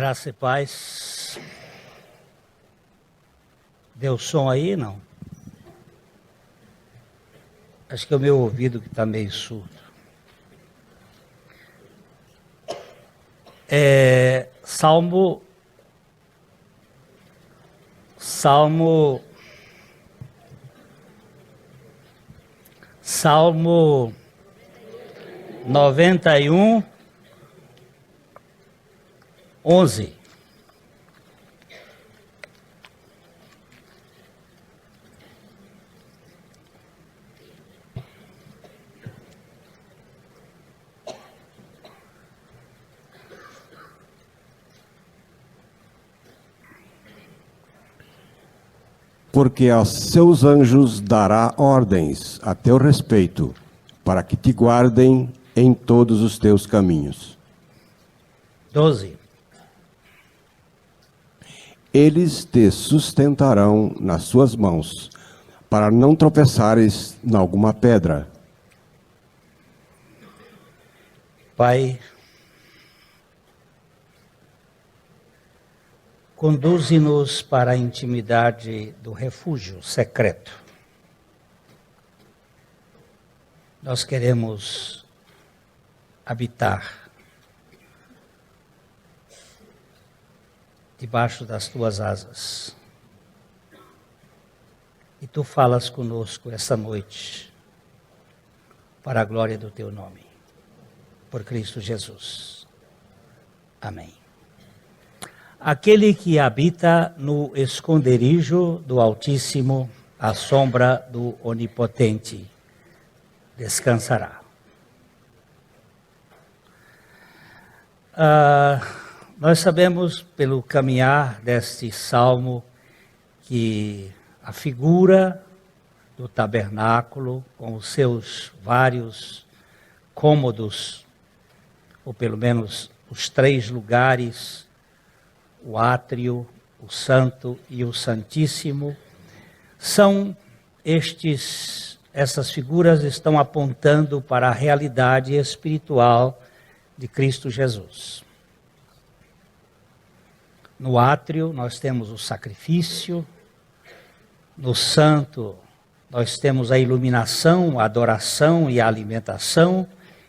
Graça e paz. Deu som aí, não? Acho que é o meu ouvido que está meio surdo. Salmo 91, 11. Porque aos seus anjos dará ordens a teu respeito, para que te guardem em todos os teus caminhos. 12. Eles te sustentarão nas suas mãos, para não tropeçares em alguma pedra. Pai, conduze-nos para a intimidade do refúgio secreto. Nós queremos habitar debaixo das tuas asas. E tu falas conosco esta noite, para a glória do teu nome, por Cristo Jesus. Amém. Aquele que habita no esconderijo do Altíssimo, à sombra do Onipotente, descansará. Nós sabemos, pelo caminhar deste salmo, que a figura do tabernáculo, com os seus vários cômodos, ou pelo menos os 3 lugares, o átrio, o santo e o santíssimo, essas figuras estão apontando para a realidade espiritual de Cristo Jesus. No átrio nós temos o sacrifício, no santo nós temos a iluminação, a adoração e a alimentação,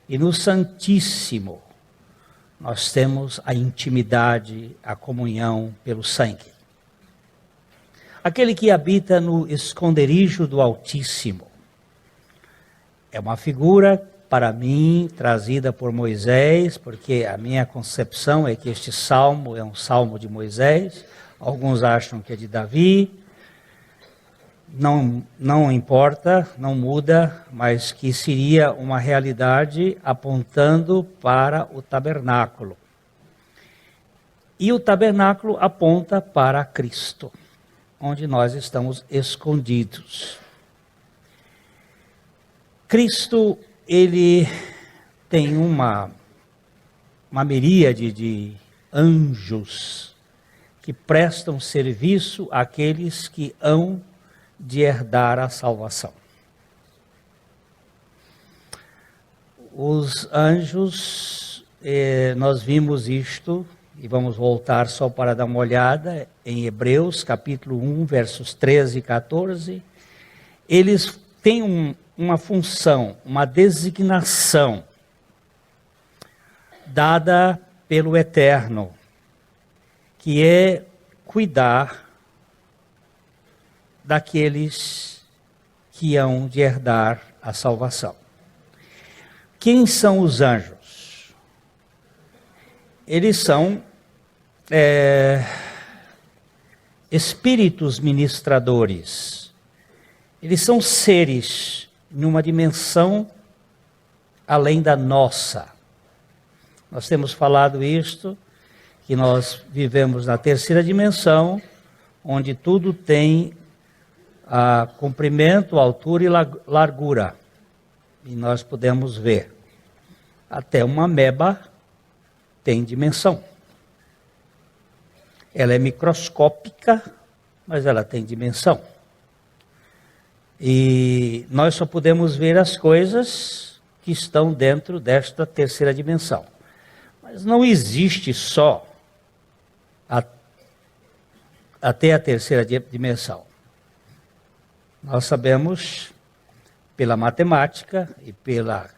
e no santíssimo nós temos a intimidade, a comunhão pelo sangue. Aquele que habita no esconderijo do Altíssimo é uma figura, para mim, trazida por Moisés, porque a minha concepção é que este salmo é um salmo de Moisés. Alguns acham que é de Davi. Não importa, não muda, mas que seria uma realidade apontando para o tabernáculo. E o tabernáculo aponta para Cristo, onde nós estamos escondidos. Cristo, ele tem uma miríade de anjos que prestam serviço àqueles que hão de herdar a salvação. Os anjos, nós vimos isto, e vamos voltar só para dar uma olhada, em Hebreus, capítulo 1, versos 13 e 14, eles têm uma função, uma designação, dada pelo Eterno, que é cuidar daqueles que hão de herdar a salvação. Quem são os anjos? Eles são espíritos ministradores. Eles são seres numa dimensão além da nossa. Nós temos falado isto, que nós vivemos na 3ª dimensão, onde tudo tem comprimento, altura e largura. E nós podemos ver. Até uma ameba tem dimensão. Ela é microscópica, mas ela tem dimensão. E nós só podemos ver as coisas que estão dentro desta 3ª dimensão. Mas não existe só até a terceira dimensão. Nós sabemos, pela matemática e pela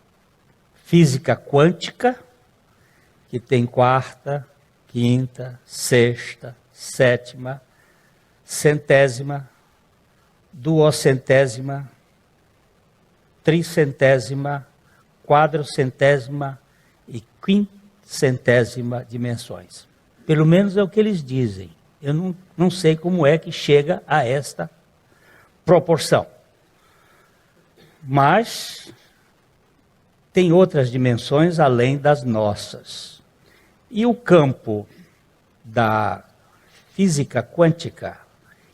física quântica, que tem quarta, quinta, sexta, sétima, centésima, duocentésima, tricentésima, quadrocentésima e quinquecentésima dimensões. Pelo menos é o que eles dizem. Eu não sei como é que chega a esta proporção. Mas tem outras dimensões além das nossas. E o campo da física quântica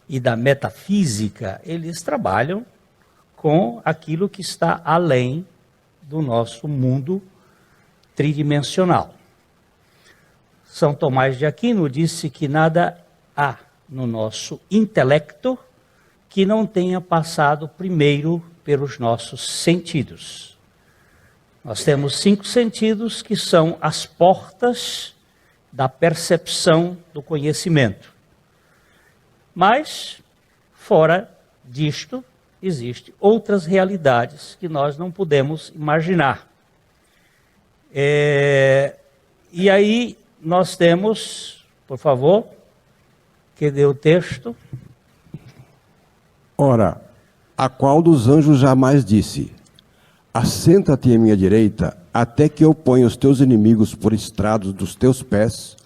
e da metafísica, eles trabalham com aquilo que está além do nosso mundo tridimensional. São Tomás de Aquino disse que nada há no nosso intelecto que não tenha passado primeiro pelos nossos sentidos. Nós temos 5 sentidos que são as portas da percepção do conhecimento. Mas, fora disto, existem outras realidades que nós não podemos imaginar. E aí nós temos, por favor, que dê o texto. Ora, a qual dos anjos jamais disse: assenta-te à minha direita, até que eu ponha os teus inimigos por estrados dos teus pés?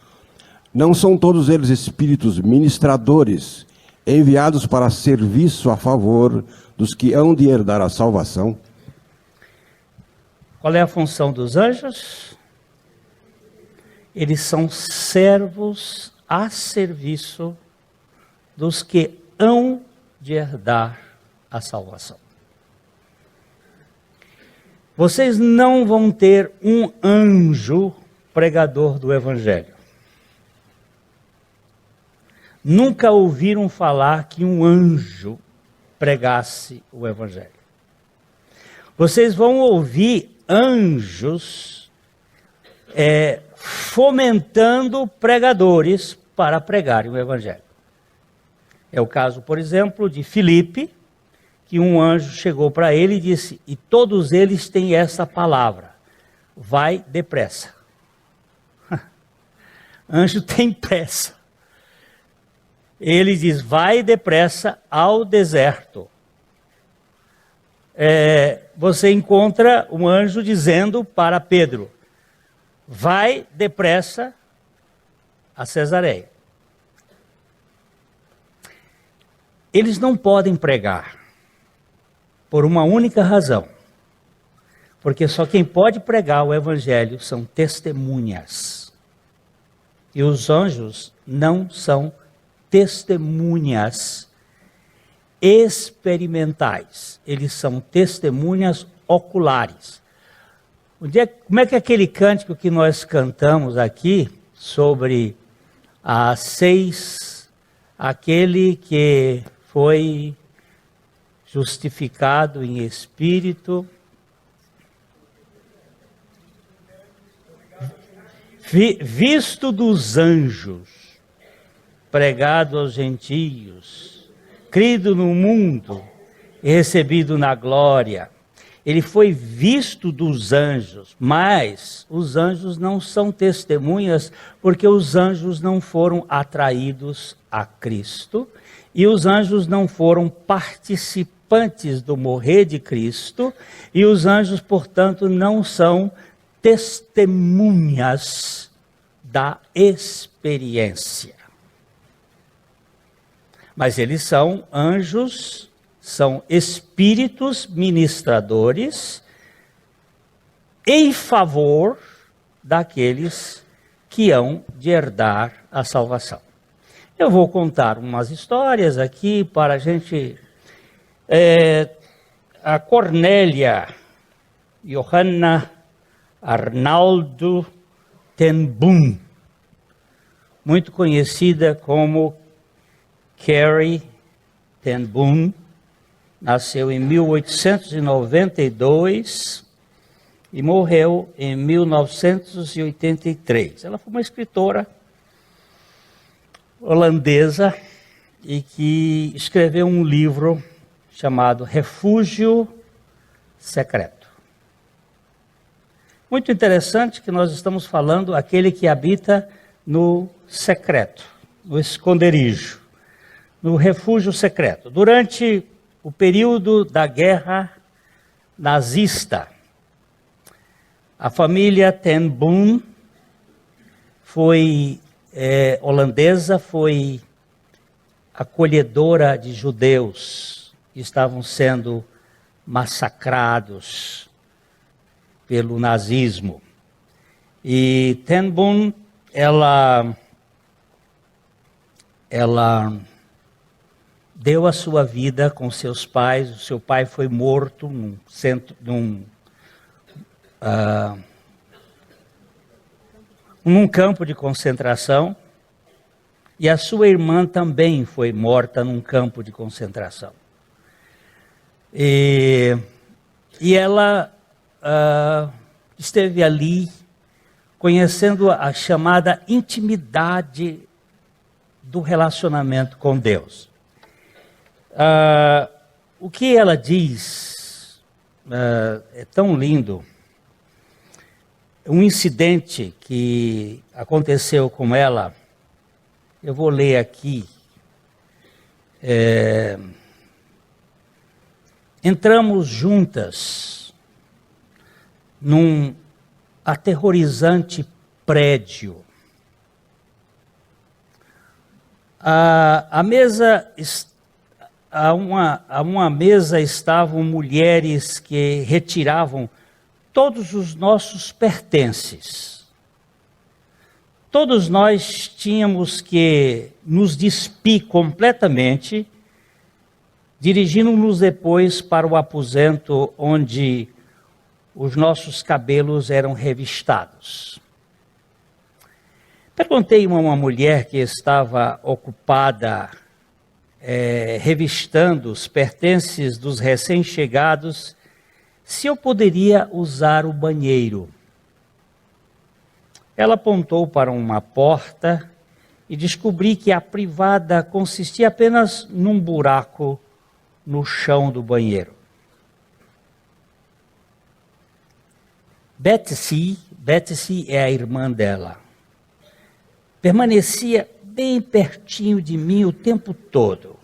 Não são todos eles espíritos ministradores, enviados para serviço a favor dos que hão de herdar a salvação? Qual é a função dos anjos? Eles são servos a serviço dos que hão de herdar a salvação. Vocês não vão ter um anjo pregador do Evangelho. Nunca ouviram falar que um anjo pregasse o Evangelho. Vocês vão ouvir anjos fomentando pregadores para pregarem o Evangelho. É o caso, por exemplo, de Filipe, que um anjo chegou para ele e disse, e todos eles têm essa palavra: vai depressa. Anjo tem pressa. Ele diz, vai depressa ao deserto. Você encontra um anjo dizendo para Pedro, vai depressa a Cesareia. Eles não podem pregar, por uma única razão. Porque só quem pode pregar o Evangelho são testemunhas. E os anjos não são testemunhas experimentais. Eles são testemunhas oculares. Como é que aquele cântico que nós cantamos aqui, sobre as 6, aquele que foi justificado em espírito, visto dos anjos, pregado aos gentios, crido no mundo e recebido na glória. Ele foi visto dos anjos, mas os anjos não são testemunhas, porque os anjos não foram atraídos a Cristo, e os anjos não foram participantes do morrer de Cristo, e os anjos, portanto, não são testemunhas da experiência. Mas eles são anjos, são espíritos ministradores em favor daqueles que hão de herdar a salvação. Eu vou contar umas histórias aqui para a gente... a Cornélia Johanna Arnaldo ten Boom, muito conhecida como Carrie ten Boom, nasceu em 1892 e morreu em 1983. Ela foi uma escritora holandesa e que escreveu um livro chamado Refúgio Secreto. Muito interessante que nós estamos falando aquele que habita no secreto, no esconderijo, no refúgio secreto. Durante o período da guerra nazista, a família Ten Boom holandesa foi acolhedora de judeus que estavam sendo massacrados pelo nazismo. E Ten Boom, ela deu a sua vida com seus pais. O seu pai foi morto num campo de concentração, e a sua irmã também foi morta num campo de concentração. E ela esteve ali conhecendo a chamada intimidade do relacionamento com Deus. O que ela diz é tão lindo. Um incidente que aconteceu com ela, eu vou ler aqui. Entramos juntas num aterrorizante prédio. A uma mesa estavam mulheres que retiravam todos os nossos pertences. Todos nós tínhamos que nos despir completamente, dirigindo-nos depois para o aposento onde os nossos cabelos eram revistados. Perguntei a uma mulher que estava ocupada revistando os pertences dos recém-chegados se eu poderia usar o banheiro. Ela apontou para uma porta e descobri que a privada consistia apenas num buraco no chão do banheiro. Betsy é a irmã dela. Permanecia bem pertinho de mim o tempo todo.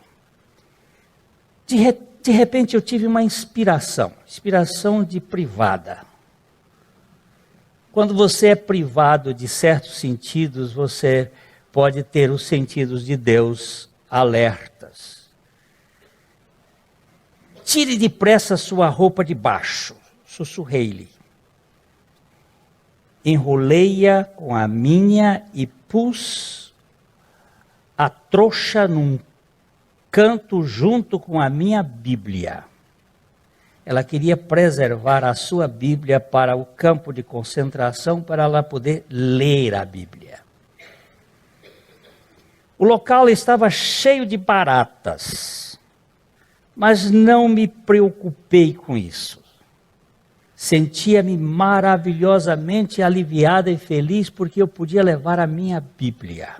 De repente eu tive uma inspiração de privada. Quando você é privado de certos sentidos, você pode ter os sentidos de Deus alertas. Tire depressa sua roupa de baixo, sussurrei-lhe. Enrolei-a com a minha e pus a trouxa num canto junto com a minha Bíblia. Ela queria preservar a sua Bíblia para o campo de concentração, para ela poder ler a Bíblia. O local estava cheio de baratas, mas não me preocupei com isso. Sentia-me maravilhosamente aliviada e feliz porque eu podia levar a minha Bíblia.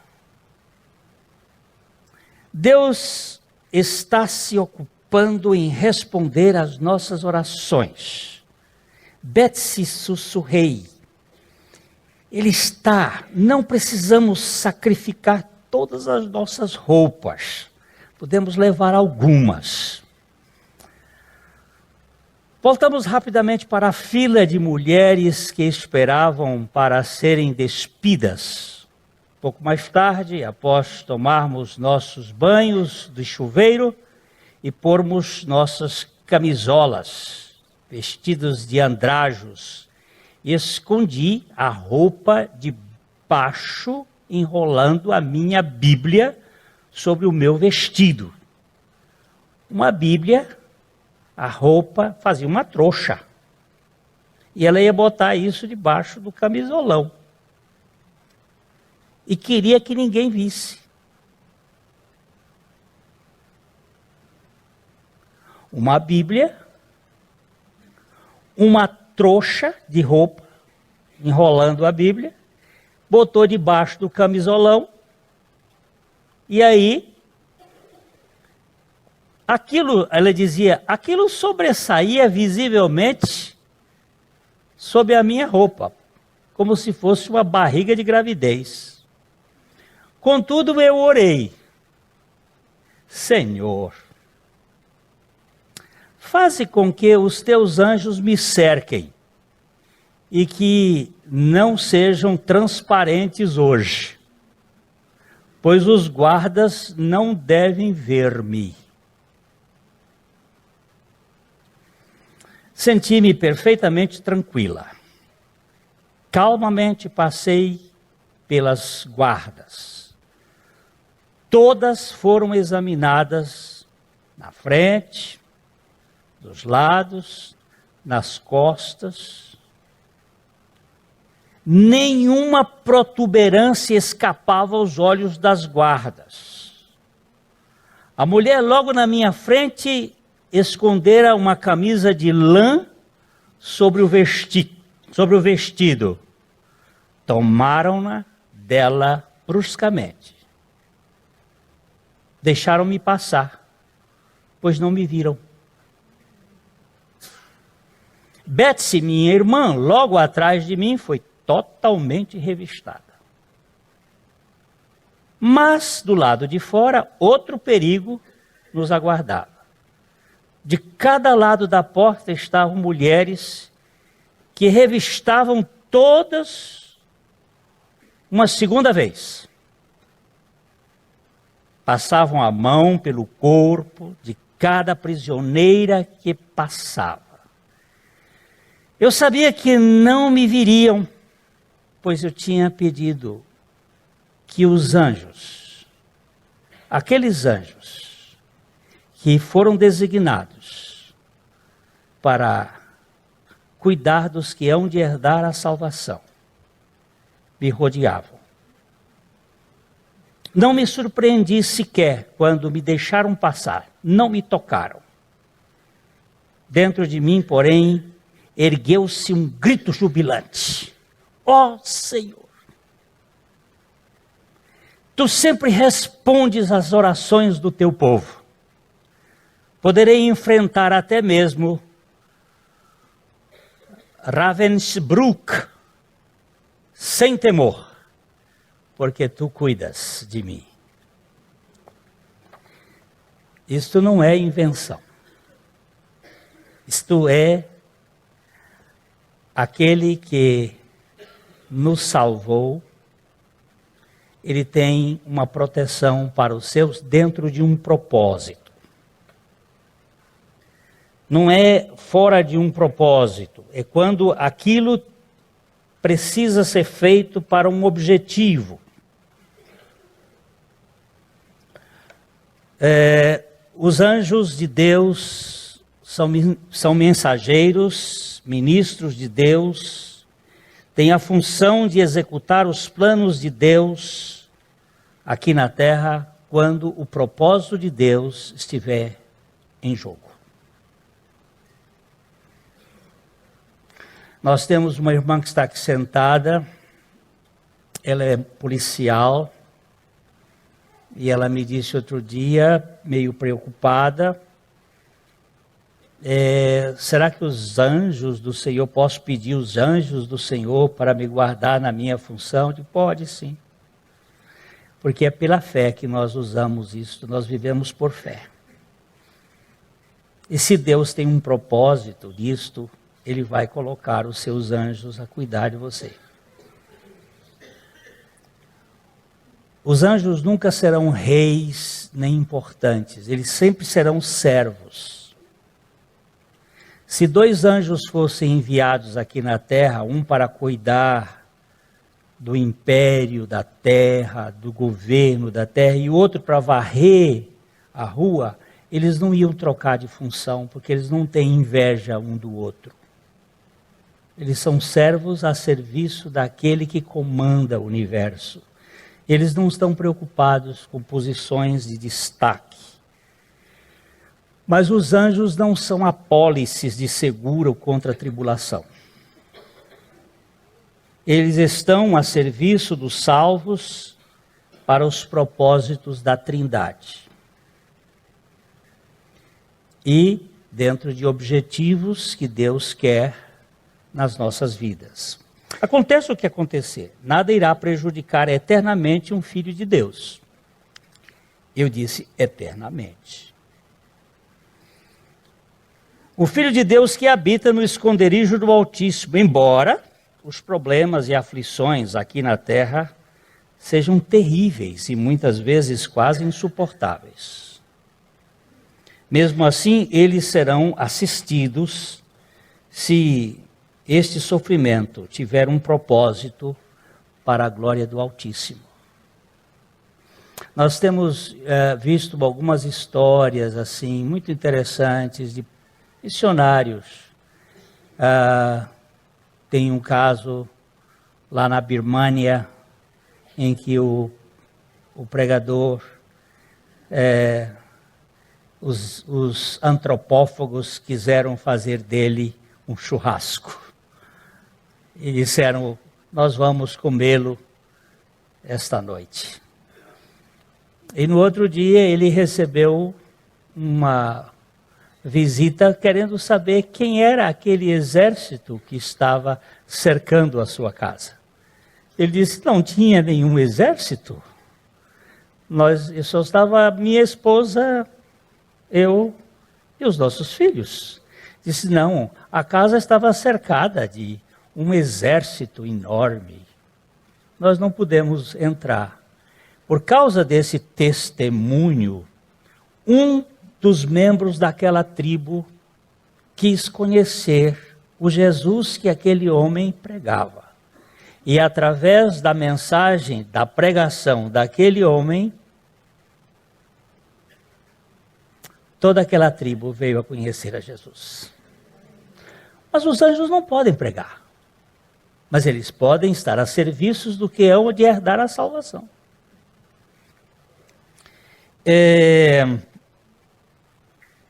Deus está se ocupando em responder às nossas orações. Betsy, sussurrei. Ele está, não precisamos sacrificar todas as nossas roupas. Podemos levar algumas. Voltamos rapidamente para a fila de mulheres que esperavam para serem despidas. Pouco mais tarde, após tomarmos nossos banhos de chuveiro e pormos nossas camisolas, vestidos de andrajos, escondi a roupa de baixo, enrolando a minha Bíblia sobre o meu vestido. Uma Bíblia, a roupa fazia uma trouxa. E ela ia botar isso debaixo do camisolão. E queria que ninguém visse. Uma Bíblia, uma trouxa de roupa, enrolando a Bíblia, botou debaixo do camisolão, E aí, ela dizia, aquilo sobressaía visivelmente sob a minha roupa, como se fosse uma barriga de gravidez. Contudo, eu orei, Senhor, faze com que os teus anjos me cerquem e que não sejam transparentes hoje, pois os guardas não devem ver-me. Senti-me perfeitamente tranquila. Calmamente passei pelas guardas. Todas foram examinadas na frente, dos lados, nas costas. Nenhuma protuberância escapava aos olhos das guardas. A mulher logo na minha frente escondera uma camisa de lã sobre o vestido. Tomaram-na dela bruscamente. Deixaram-me passar, pois não me viram. Betsy, minha irmã, logo atrás de mim, foi totalmente revistada. Mas, do lado de fora, outro perigo nos aguardava. De cada lado da porta estavam mulheres que revistavam todas uma segunda vez. Passavam a mão pelo corpo de cada prisioneira que passava. Eu sabia que não me viriam, pois eu tinha pedido que os anjos, aqueles anjos que foram designados para cuidar dos que hão de herdar a salvação, me rodeavam. Não me surpreendi sequer quando me deixaram passar, não me tocaram. Dentro de mim, porém, ergueu-se um grito jubilante. Ó Senhor, Tu sempre respondes às orações do Teu povo. Poderei enfrentar até mesmo Ravensbrück sem temor, porque Tu cuidas de mim. Isto não é invenção. Isto é aquele que nos salvou. Ele tem uma proteção para os seus dentro de um propósito. Não é fora de um propósito, é quando aquilo precisa ser feito para um objetivo. Os anjos de Deus são mensageiros, ministros de Deus, têm a função de executar os planos de Deus aqui na terra, quando o propósito de Deus estiver em jogo. Nós temos uma irmã que está aqui sentada, ela é policial, e ela me disse outro dia, meio preocupada, será que os anjos do Senhor, posso pedir os anjos do Senhor para me guardar na minha função? Eu digo, pode sim, porque é pela fé que nós usamos isso, nós vivemos por fé. E se Deus tem um propósito disto, Ele vai colocar os seus anjos a cuidar de você. Os anjos nunca serão reis nem importantes, eles sempre serão servos. Se 2 anjos fossem enviados aqui na terra, um para cuidar do império da terra, do governo da terra, e outro para varrer a rua, eles não iam trocar de função, porque eles não têm inveja um do outro. Eles são servos a serviço daquele que comanda o universo. Eles não estão preocupados com posições de destaque. Mas os anjos não são apólices de seguro contra a tribulação. Eles estão a serviço dos salvos para os propósitos da Trindade. E dentro de objetivos que Deus quer nas nossas vidas. Aconteça o que acontecer, nada irá prejudicar eternamente um filho de Deus. Eu disse eternamente. O Filho de Deus que habita no esconderijo do Altíssimo, embora os problemas e aflições aqui na terra sejam terríveis e muitas vezes quase insuportáveis. Mesmo assim, eles serão assistidos se este sofrimento tiver um propósito para a glória do Altíssimo. Nós temos visto algumas histórias assim muito interessantes de missionários. Tem um caso lá na Birmânia em que o pregador, os antropófagos quiseram fazer dele um churrasco. E disseram, nós vamos comê-lo esta noite. E no outro dia ele recebeu uma visita querendo saber quem era aquele exército que estava cercando a sua casa. Ele disse, não tinha nenhum exército. Eu só estava minha esposa, eu e os nossos filhos. Disse, não, a casa estava cercada de um exército enorme. Nós não pudemos entrar. Por causa desse testemunho, um dos membros daquela tribo quis conhecer o Jesus que aquele homem pregava. E através da mensagem, da pregação daquele homem, toda aquela tribo veio a conhecer a Jesus. Mas os anjos não podem pregar. Mas eles podem estar a serviço do que é de herdar a salvação.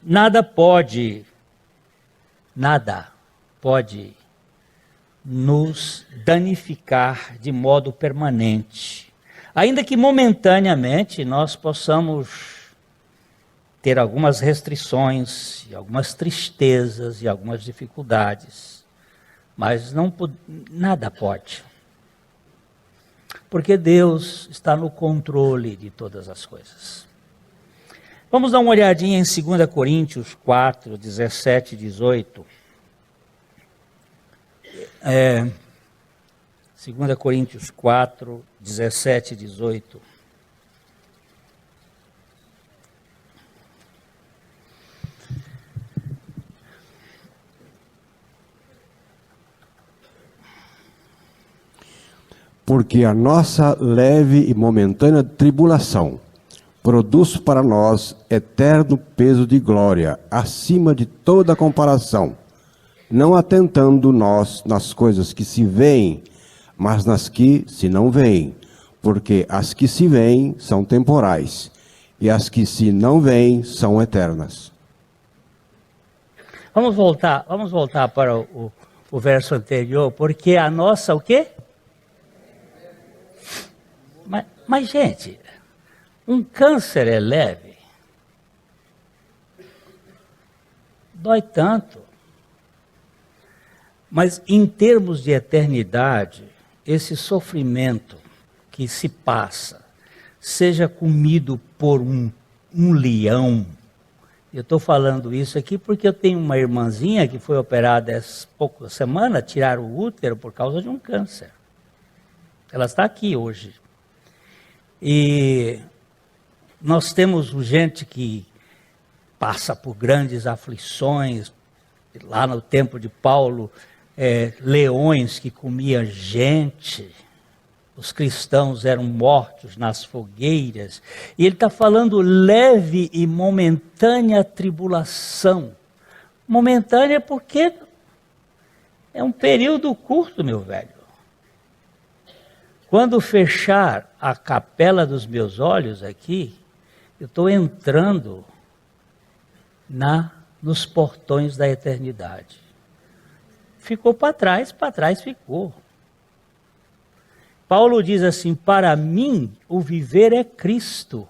Nada pode nos danificar de modo permanente. Ainda que momentaneamente nós possamos ter algumas restrições, e algumas tristezas e algumas dificuldades, mas nada pode. Porque Deus está no controle de todas as coisas. Vamos dar uma olhadinha em 2 Coríntios 4, 17 e 18. 2 Coríntios 4, 17 e 18. Porque a nossa leve e momentânea tribulação produz para nós eterno peso de glória, acima de toda comparação, não atentando nós nas coisas que se veem, mas nas que se não veem, porque as que se veem são temporais, e as que se não veem são eternas. Vamos voltar para o verso anterior, porque a nossa o quê? Mas gente, um câncer é leve, dói tanto, mas em termos de eternidade, esse sofrimento que se passa, seja comido por um leão. Eu estou falando isso aqui porque eu tenho uma irmãzinha que foi operada essa pouca semana, tiraram o útero por causa de um câncer. Ela está aqui hoje. E nós temos gente que passa por grandes aflições. Lá no tempo de Paulo, leões que comiam gente. Os cristãos eram mortos nas fogueiras. E ele está falando leve e momentânea tribulação. Momentânea porque é um período curto, meu velho. Quando fechar a capela dos meus olhos aqui, eu estou entrando nos portões da eternidade. Ficou para trás ficou. Paulo diz assim: para mim o viver é Cristo,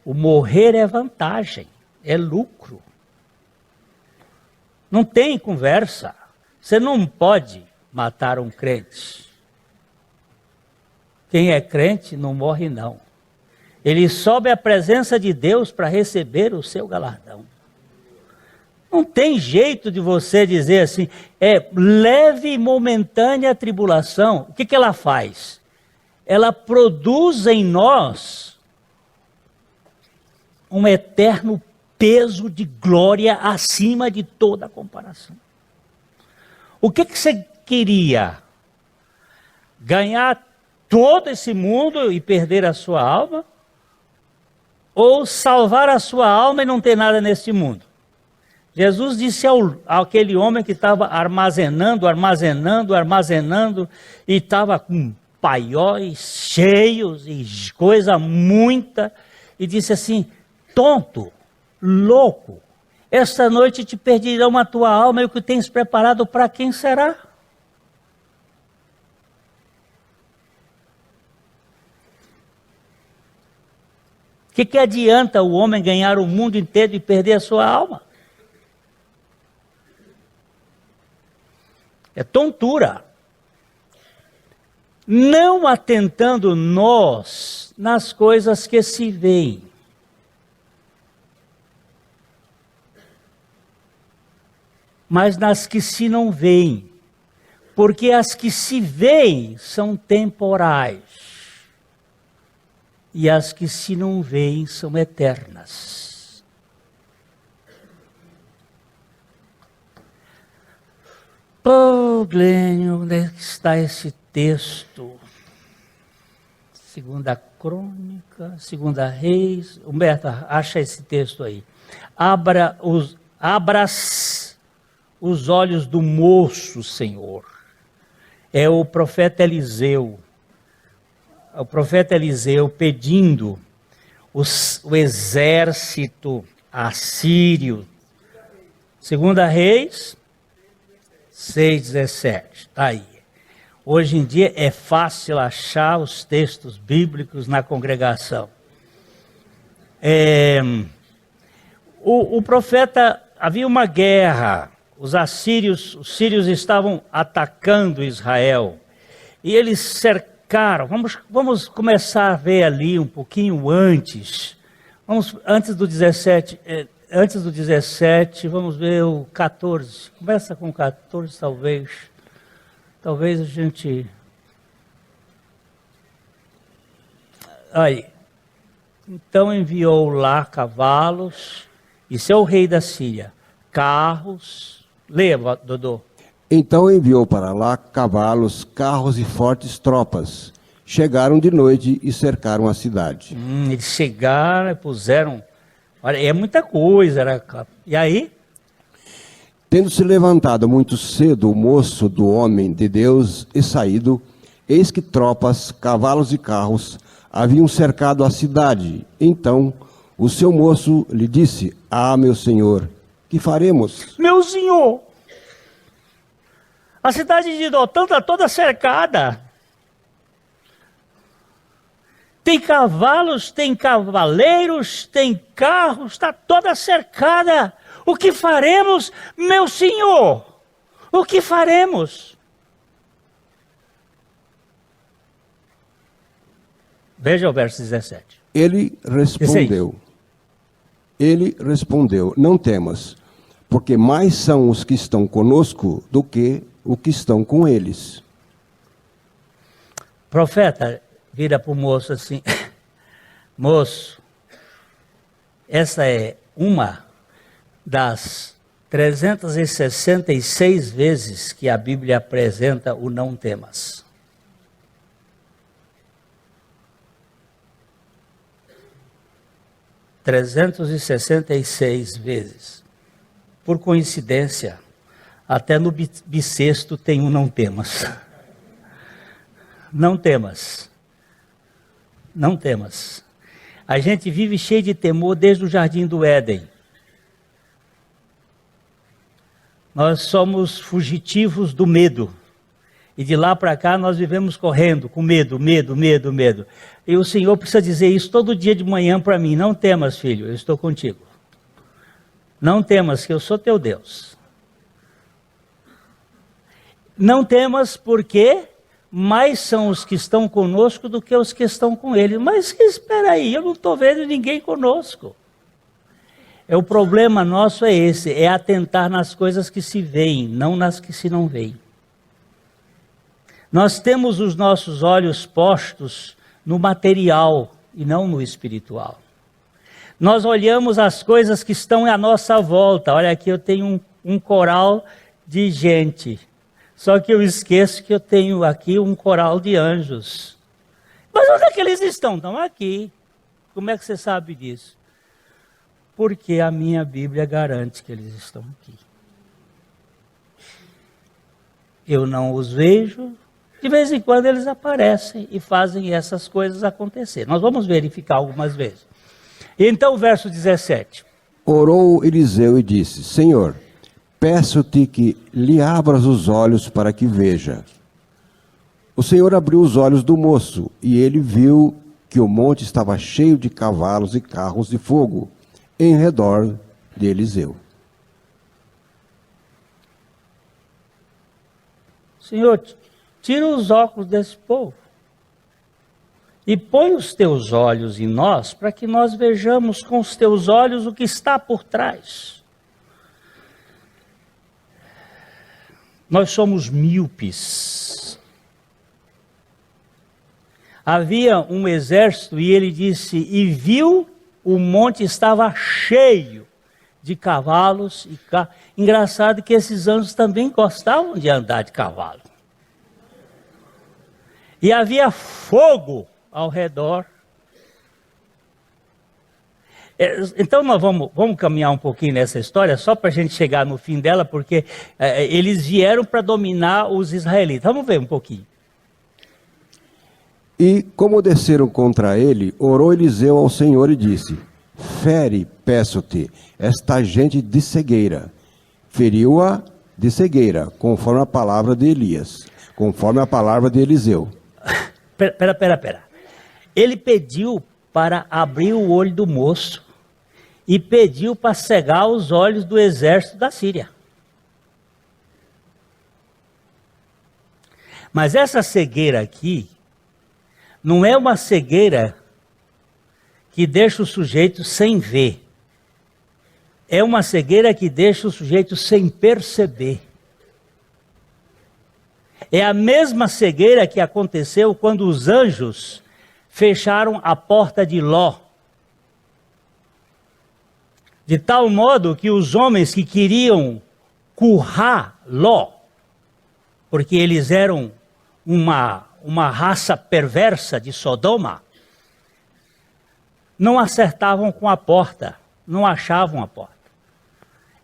o morrer é vantagem, é lucro. Não tem conversa. Você não pode matar um crente. Quem é crente não morre não. Ele sobe à presença de Deus para receber o seu galardão. Não tem jeito de você dizer assim, leve e momentânea tribulação. O que ela faz? Ela produz em nós um eterno peso de glória acima de toda comparação. O que você queria? Ganhar todo esse mundo e perder a sua alma? Ou salvar a sua alma e não ter nada nesse mundo? Jesus disse àquele homem que estava armazenando, e estava com paióis cheios e coisa muita, e disse assim: tonto, louco, esta noite te perderão a tua alma, e o que tens preparado para quem será? O que adianta o homem ganhar o mundo inteiro e perder a sua alma? É tontura. Não atentando nós nas coisas que se veem. Mas nas que se não veem. Porque as que se veem são temporais. E as que se não veem são eternas. Pô, Glênio, onde é que está esse texto? Segunda Crônica, Segunda Reis. Humberto, acha esse texto aí. Abras os olhos do moço, Senhor. É o profeta Eliseu. O profeta Eliseu pedindo o exército assírio. Segunda Reis 6,17, está aí. Hoje em dia é fácil achar os textos bíblicos na congregação. O profeta, havia uma guerra, os sírios estavam atacando Israel, e eles cercaram, vamos começar a ver ali um pouquinho antes, antes do 17... Antes do 17, vamos ver o 14. Começa com o 14, talvez. Talvez a gente... Aí. Então enviou lá cavalos, isso é o rei da Síria, carros... Leia, Dodô. Então enviou para lá cavalos, carros e fortes tropas. Chegaram de noite e cercaram a cidade. Eles chegaram e puseram... Olha, é muita coisa. E aí? Tendo se levantado muito cedo o moço do homem de Deus e saído, eis que tropas, cavalos e carros haviam cercado a cidade. Então o seu moço lhe disse: ah, meu senhor, que faremos? Meu senhor, a cidade de Dotã está toda cercada. Tem cavalos, tem cavaleiros, tem carros, está toda cercada. O que faremos, meu senhor? O que faremos? Veja o verso 17. Ele respondeu, não temas, porque mais são os que estão conosco do que os que estão com eles. Profeta vira para o moço assim: moço, essa é uma das 366 vezes que a Bíblia apresenta o não temas. (366 vezes. Por coincidência, até no bissexto tem um não temas. Não temas. Não temas. A gente vive cheio de temor desde o Jardim do Éden. Nós somos fugitivos do medo. E de lá para cá nós vivemos correndo, com medo, medo, medo, medo. E o Senhor precisa dizer isso todo dia de manhã para mim: não temas, filho, eu estou contigo. Não temas, que eu sou teu Deus. Não temas, porque mais são os que estão conosco do que os que estão com ele. Mas espera aí, eu não estou vendo ninguém conosco. O problema nosso é esse, é atentar nas coisas que se veem, não nas que se não veem. Nós temos os nossos olhos postos no material e não no espiritual. Nós olhamos as coisas que estão à nossa volta. Olha, aqui eu tenho um coral de gente. Só que eu esqueço que eu tenho aqui um coral de anjos. Mas onde é que eles estão? Estão aqui. Como é que você sabe disso? Porque a minha Bíblia garante que eles estão aqui. Eu não os vejo. De vez em quando eles aparecem e fazem essas coisas acontecer. Nós vamos verificar algumas vezes. Então, verso 17. Orou Eliseu e disse: Senhor, peço-te que lhe abras os olhos para que veja. O Senhor abriu os olhos do moço, e ele viu que o monte estava cheio de cavalos e carros de fogo em redor de Eliseu. Senhor, tira os óculos desse povo e põe os teus olhos em nós, para que nós vejamos com os teus olhos o que está por trás. Nós somos míopes. Havia um exército e ele disse, e viu o monte estava cheio de cavalos e carros. Engraçado que esses anjos também gostavam de andar de cavalo. E havia fogo ao redor. Então nós vamos caminhar um pouquinho nessa história, só para a gente chegar no fim dela, porque eles vieram para dominar os israelitas. Vamos ver um pouquinho. E como desceram contra ele, orou Eliseu ao Senhor e disse: fere, peço-te, esta gente de cegueira. Feriu-a de cegueira, conforme a palavra de Elias, conforme a palavra de Eliseu. Pera. Ele pediu para abrir o olho do moço e pediu para cegar os olhos do exército da Síria. Mas essa cegueira aqui não é uma cegueira que deixa o sujeito sem ver. É uma cegueira que deixa o sujeito sem perceber. É a mesma cegueira que aconteceu quando os anjos fecharam a porta de Ló. De tal modo que os homens que queriam currar Ló, porque eles eram uma raça perversa de Sodoma, não acertavam com a porta, não achavam a porta.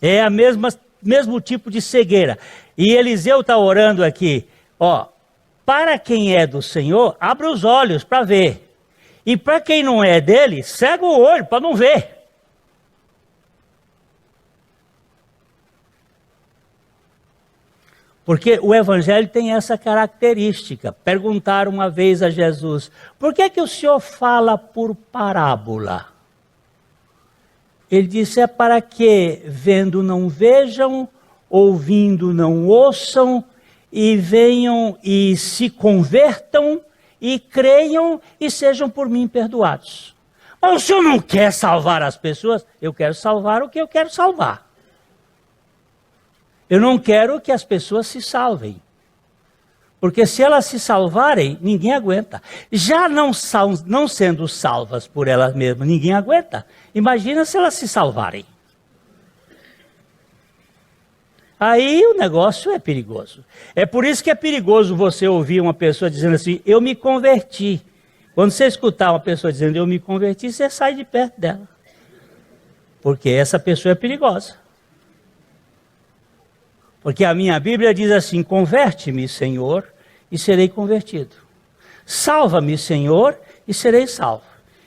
É a mesmo tipo de cegueira. E Eliseu está orando aqui, para quem é do Senhor, abre os olhos para ver. E para quem não é dele, cega o olho para não ver. Porque o Evangelho tem essa característica. Perguntaram uma vez a Jesus, por que o Senhor fala por parábola? Ele disse, é para que vendo não vejam, ouvindo não ouçam, e venham e se convertam, e creiam e sejam por mim perdoados. Mas o Senhor não quer salvar as pessoas? Eu quero salvar o que eu quero salvar. Eu não quero que as pessoas se salvem. Porque se elas se salvarem, ninguém aguenta. Já não sendo salvas por elas mesmas, ninguém aguenta. Imagina se elas se salvarem. Aí o negócio é perigoso. É por isso que é perigoso você ouvir uma pessoa dizendo assim, eu me converti. Quando você escutar uma pessoa dizendo eu me converti, você sai de perto dela. Porque essa pessoa é perigosa. Porque a minha Bíblia diz assim, converte-me, Senhor, e serei convertido. Salva-me, Senhor, e serei salvo.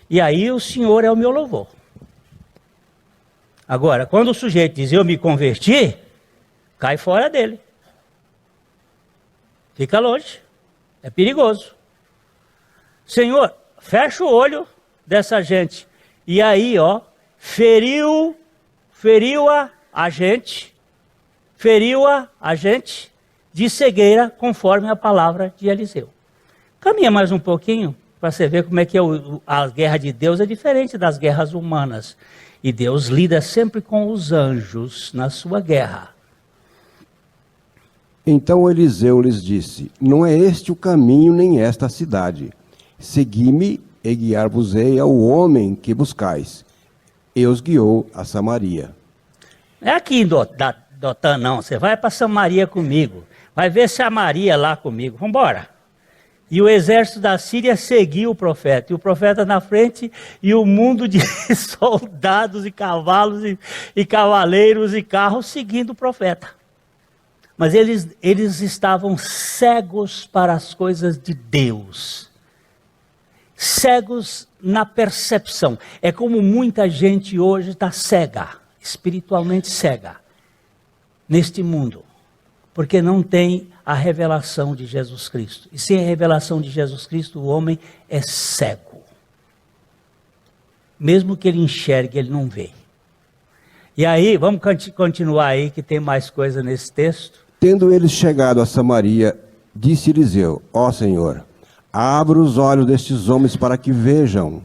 E aí o Senhor é o meu louvor. Agora, quando o sujeito diz, eu me converti, cai fora dele. fica longe, é perigoso. Senhor, fecha o olho dessa gente. E aí, ó, feriu-a a gente de cegueira, conforme a palavra de Eliseu. Caminha mais um pouquinho, para você ver como é que a guerra de Deus é diferente das guerras humanas. E Deus lida sempre com os anjos na sua guerra. Então Eliseu lhes disse: não é este o caminho, nem esta a cidade. Segui-me e guiar-vos-ei ao homem que buscais. E os guiou a Samaria. Não é aqui em Dotã, não. Você vai para Samaria comigo. Vai ver Samaria lá comigo. Vamos embora. E o exército da Síria seguiu o profeta. E o profeta na frente e o mundo de soldados e cavalos e cavaleiros e carros seguindo o profeta. Mas eles estavam cegos para as coisas de Deus. Cegos na percepção. É como muita gente hoje está cega, espiritualmente cega, neste mundo. Porque não tem a revelação de Jesus Cristo. E sem a revelação de Jesus Cristo, o homem é cego. Mesmo que ele enxergue, ele não vê. E aí, vamos continuar aí, que tem mais coisa nesse texto. Tendo eles chegado a Samaria, disse Eliseu: ó Senhor, abra os olhos destes homens para que vejam.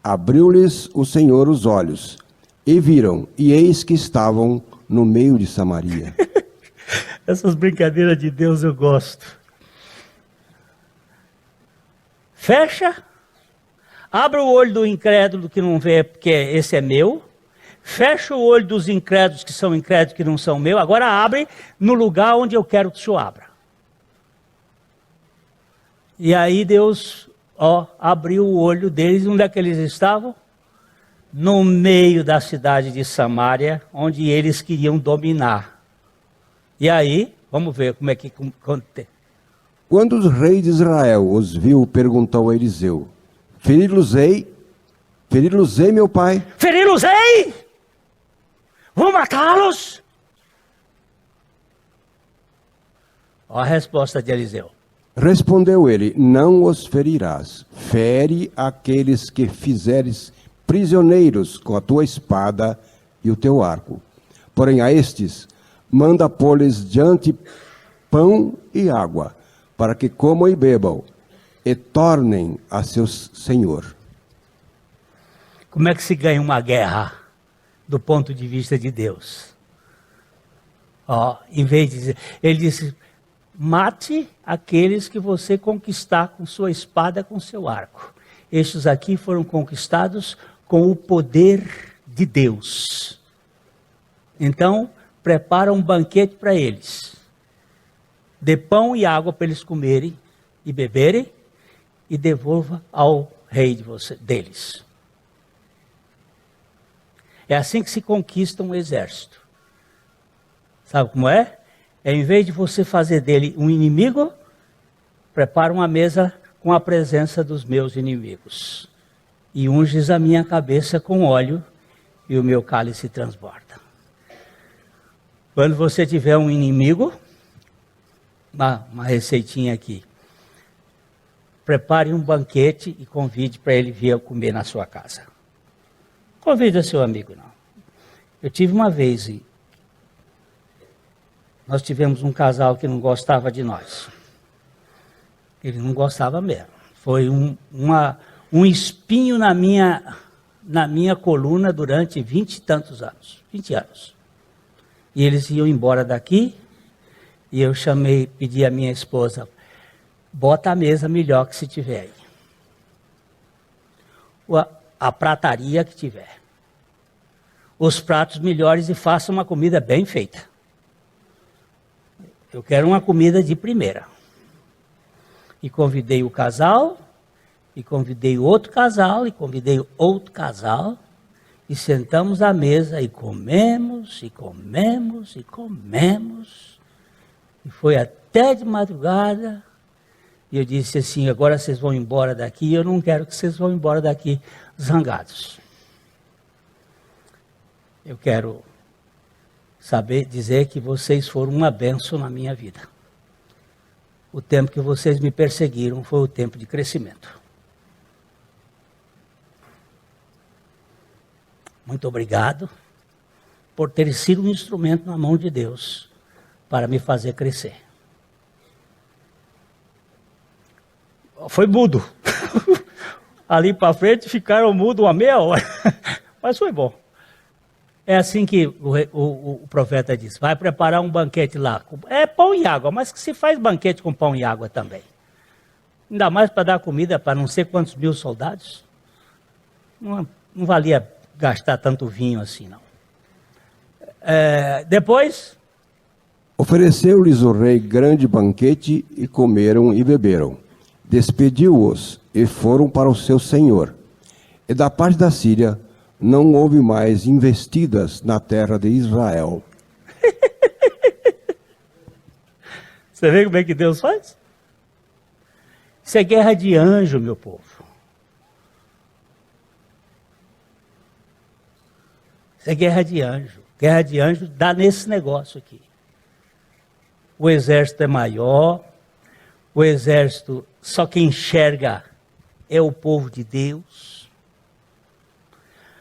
Abriu-lhes o Senhor os olhos, e viram, e eis que estavam no meio de Samaria. Essas brincadeiras de Deus eu gosto. Fecha, abre o olho do incrédulo que não vê, porque esse é meu. Fecha o olho dos incrédulos que são incrédulos que não são meu. Agora abre no lugar onde eu quero que o Senhor abra. E aí Deus, abriu o olho deles. Onde é que eles estavam? No meio da cidade de Samaria, onde eles queriam dominar. E aí, vamos ver como é que... Quando o rei de Israel os viu, perguntou a Eliseu: Feri-los-ei, meu pai? Feri-los-ei? Vou matá-los? Olha a resposta de Eliseu. Respondeu ele: não os ferirás. Fere aqueles que fizeres prisioneiros com a tua espada e o teu arco. Porém a estes, manda pôr-lhes diante pão e água, para que comam e bebam, e tornem a seu senhor. Como é que se ganha uma guerra do ponto de vista de Deus? Em vez de dizer, ele disse: mate aqueles que você conquistar com sua espada, com seu arco. Estes aqui foram conquistados com o poder de Deus. Então, prepara um banquete para eles. Dê pão e água para eles comerem e beberem, e devolva ao rei deles. É assim que se conquista um exército. Sabe como é? Em vez de você fazer dele um inimigo, prepara uma mesa com a presença dos meus inimigos. E unges a minha cabeça com óleo, e o meu cálice transborda. Quando você tiver um inimigo, uma receitinha aqui. Prepare um banquete e convide para ele vir comer na sua casa. Convida seu amigo, não. Eu tive uma vez, nós tivemos um casal que não gostava de nós. Ele não gostava mesmo. Foi um espinho na minha coluna durante 20 e tantos anos. 20 anos. E eles iam embora daqui, e eu pedi a minha esposa: bota a mesa melhor que se tiver aí. A prataria que tiver. Os pratos melhores, e faça uma comida bem feita. Eu quero uma comida de primeira. E convidei o casal, e convidei outro casal, e convidei outro casal, e sentamos à mesa, e comemos, e comemos, e comemos. E foi até de madrugada, e eu disse assim: agora vocês vão embora daqui, e eu não quero que vocês vão embora daqui zangados. Eu quero dizer que vocês foram uma bênção na minha vida. o tempo que vocês me perseguiram foi o tempo de crescimento. Muito obrigado por ter sido um instrumento na mão de Deus para me fazer crescer. Foi mudo. Ali para frente ficaram mudo uma meia hora. Mas foi bom. É assim que o profeta disse, vai preparar um banquete lá. É pão e água, mas que se faz banquete com pão e água também. Ainda mais para dar comida para não sei quantos mil soldados. Não valia gastar tanto vinho assim, não. Depois... Ofereceu-lhes o rei grande banquete e comeram e beberam. Despediu-os e foram para o seu senhor. E da parte da Síria não houve mais investidas na terra de Israel. Você vê como é que Deus faz? Isso é guerra de anjo, meu povo. Isso é guerra de anjo. Guerra de anjo dá nesse negócio aqui. O exército é maior, o exército, só quem enxerga é o povo de Deus.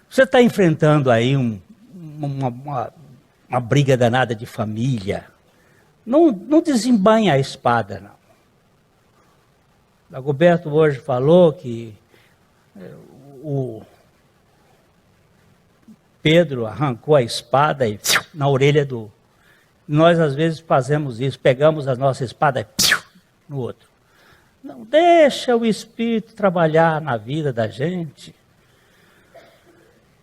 Você está enfrentando aí uma briga danada de família. Não desembanha a espada, não. Dagoberto hoje falou que o Pedro arrancou a espada e na orelha do... Nós às vezes fazemos isso, pegamos a nossa espada e no outro. Não, deixa o Espírito trabalhar na vida da gente.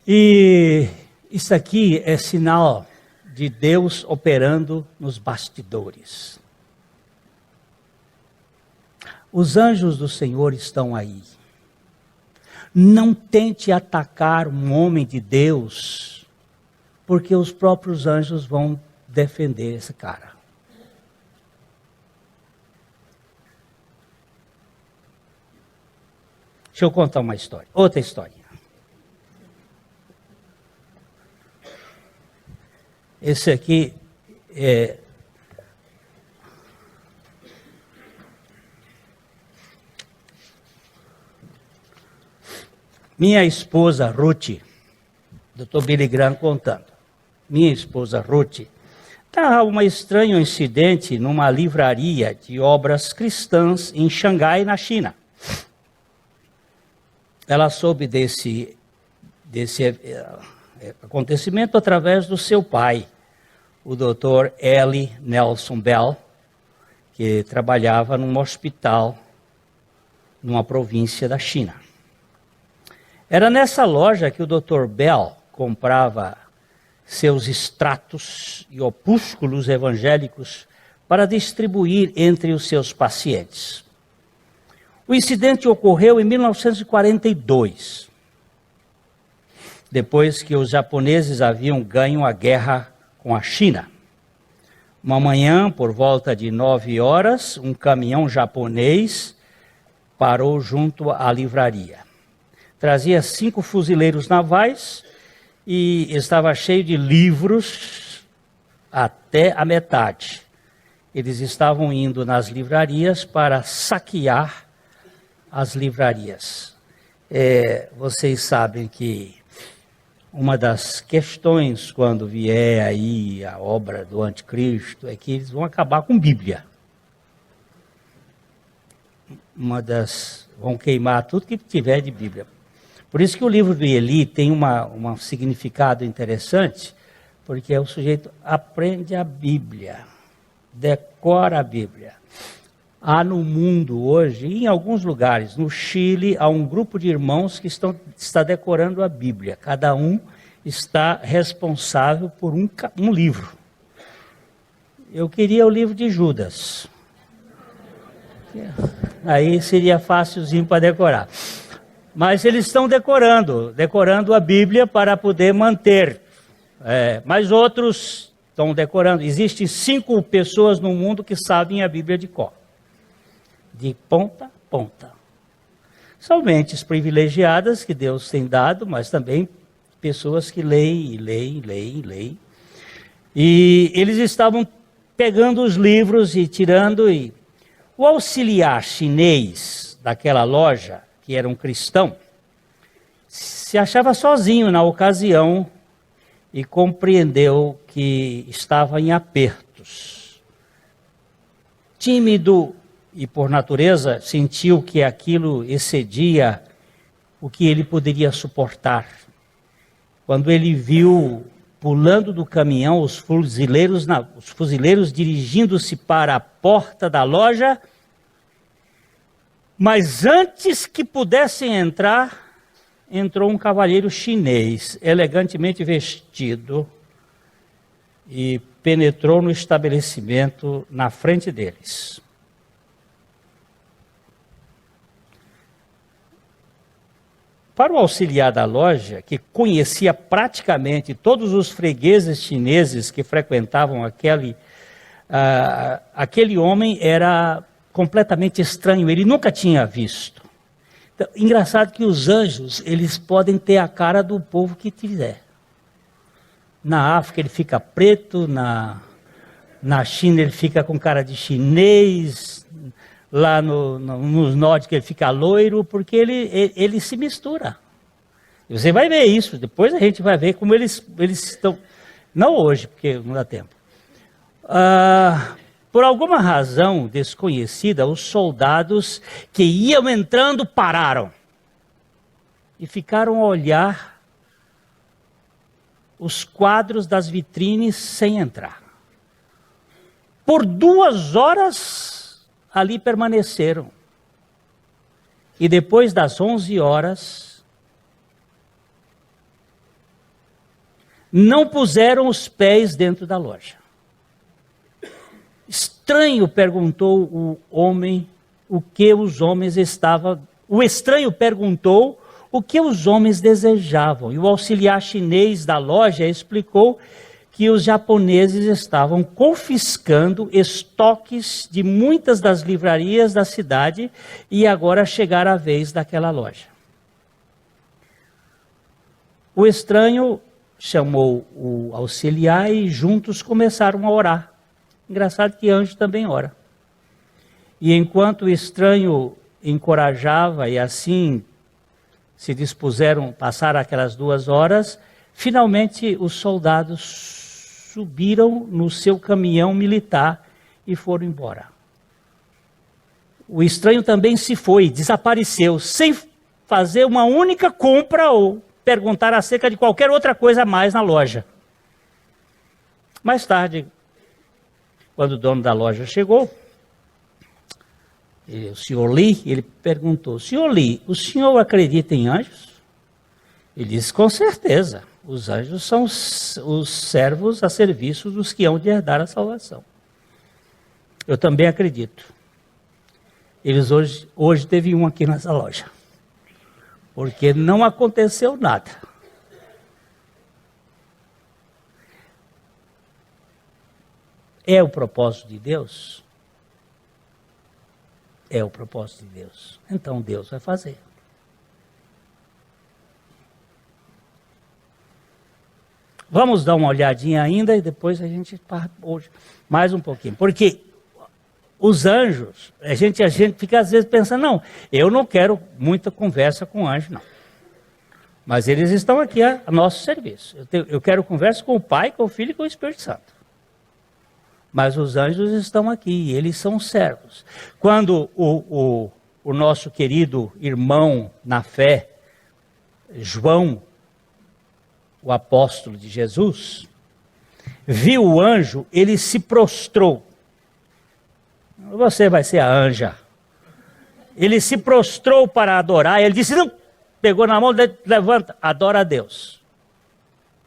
E isso aqui é sinal de Deus operando nos bastidores. Os anjos do Senhor estão aí. Não tente atacar um homem de Deus, porque os próprios anjos vão defender esse cara. Deixa eu contar uma história, outra história. Esse aqui é... Minha esposa Ruth, Dr. Billy Graham contando, minha esposa Ruth, está um estranho incidente numa livraria de obras cristãs em Xangai, na China. Ela soube desse acontecimento através do seu pai, o Dr. L. Nelson Bell, que trabalhava num hospital numa província da China. Era nessa loja que o Dr. Bell comprava seus extratos e opúsculos evangélicos para distribuir entre os seus pacientes. O incidente ocorreu em 1942, depois que os japoneses haviam ganho a guerra com a China. Uma manhã, por volta de 9 horas, um caminhão japonês parou junto à livraria. Trazia 5 fuzileiros navais e estava cheio de livros até a metade. Eles estavam indo nas livrarias para saquear as livrarias. Vocês sabem que uma das questões quando vier aí a obra do anticristo é que eles vão acabar com Bíblia. Vão queimar tudo que tiver de Bíblia. Por isso que o livro do Eli tem um significado interessante, porque o sujeito aprende a Bíblia, decora a Bíblia. Há no mundo hoje, em alguns lugares, no Chile, há um grupo de irmãos que está decorando a Bíblia. Cada um está responsável por um livro. Eu queria o livro de Judas. Aí seria fácilzinho para decorar. Mas eles estão decorando a Bíblia para poder manter. Mas outros estão decorando. Existem 5 pessoas no mundo que sabem a Bíblia de cor. De ponta a ponta. São mentes privilegiadas que Deus tem dado, mas também pessoas que leem. E eles estavam pegando os livros e tirando. E O auxiliar chinês daquela loja, que era um cristão, se achava sozinho na ocasião e compreendeu que estava em apertos. Tímido e por natureza sentiu que aquilo excedia o que ele poderia suportar. Quando ele viu pulando do caminhão os fuzileiros dirigindo-se para a porta da loja, mas antes que pudessem entrar, entrou um cavalheiro chinês, elegantemente vestido, e penetrou no estabelecimento na frente deles. Para o auxiliar da loja, que conhecia praticamente todos os fregueses chineses que frequentavam aquele homem era completamente estranho, ele nunca tinha visto. Então, engraçado que os anjos, eles podem ter a cara do povo que quiser. Na África ele fica preto, na China ele fica com cara de chinês, lá nos nórdicos ele fica loiro, porque ele se mistura. E você vai ver isso, depois a gente vai ver como eles estão, não hoje, porque não dá tempo. Por alguma razão desconhecida, os soldados que iam entrando pararam e ficaram a olhar os quadros das vitrines sem entrar. Por 2 horas ali permaneceram. E depois das 11 horas, não puseram os pés dentro da loja. Estranho, perguntou o homem, o estranho perguntou o que os homens desejavam. E o auxiliar chinês da loja explicou que os japoneses estavam confiscando estoques de muitas das livrarias da cidade e agora chegara a vez daquela loja. O estranho chamou o auxiliar e juntos começaram a orar. Engraçado que anjo também ora. E enquanto o estranho encorajava e assim se dispuseram a passar aquelas 2 horas, finalmente os soldados subiram no seu caminhão militar e foram embora. O estranho também se foi, desapareceu, sem fazer uma única compra ou perguntar acerca de qualquer outra coisa a mais na loja. Mais tarde, quando o dono da loja chegou, o senhor Lee, ele perguntou: senhor Lee, o senhor acredita em anjos? Ele disse: com certeza. Os anjos são os servos a serviço dos que hão de herdar a salvação. Eu também acredito. Eles hoje teve um aqui nessa loja. Porque não aconteceu nada. É o propósito de Deus? É o propósito de Deus. Então Deus vai fazer. Vamos dar uma olhadinha ainda e depois a gente hoje mais um pouquinho. Porque os anjos, a gente fica às vezes pensando, não, eu não quero muita conversa com anjo, não. Mas eles estão aqui a nosso serviço. Eu quero conversa com o Pai, com o Filho e com o Espírito Santo. Mas os anjos estão aqui, eles são servos. Quando o nosso querido irmão na fé, João, o apóstolo de Jesus, viu o anjo, ele se prostrou. Você vai ser a anja. Ele se prostrou para adorar, ele disse, não, pegou na mão, levanta, adora a Deus.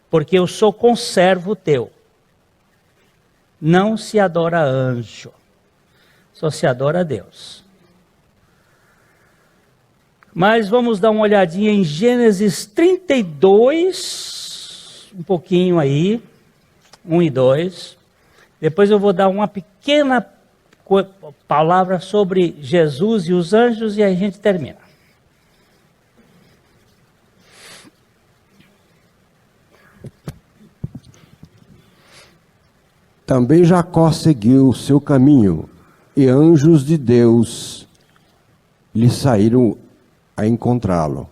Porque eu sou conservo teu. Não se adora anjo, só se adora a Deus. Mas vamos dar uma olhadinha em Gênesis 32, um pouquinho aí, 1 e 2. Depois eu vou dar uma pequena palavra sobre Jesus e os anjos e aí a gente termina. Também Jacó seguiu o seu caminho e anjos de Deus lhe saíram a encontrá-lo.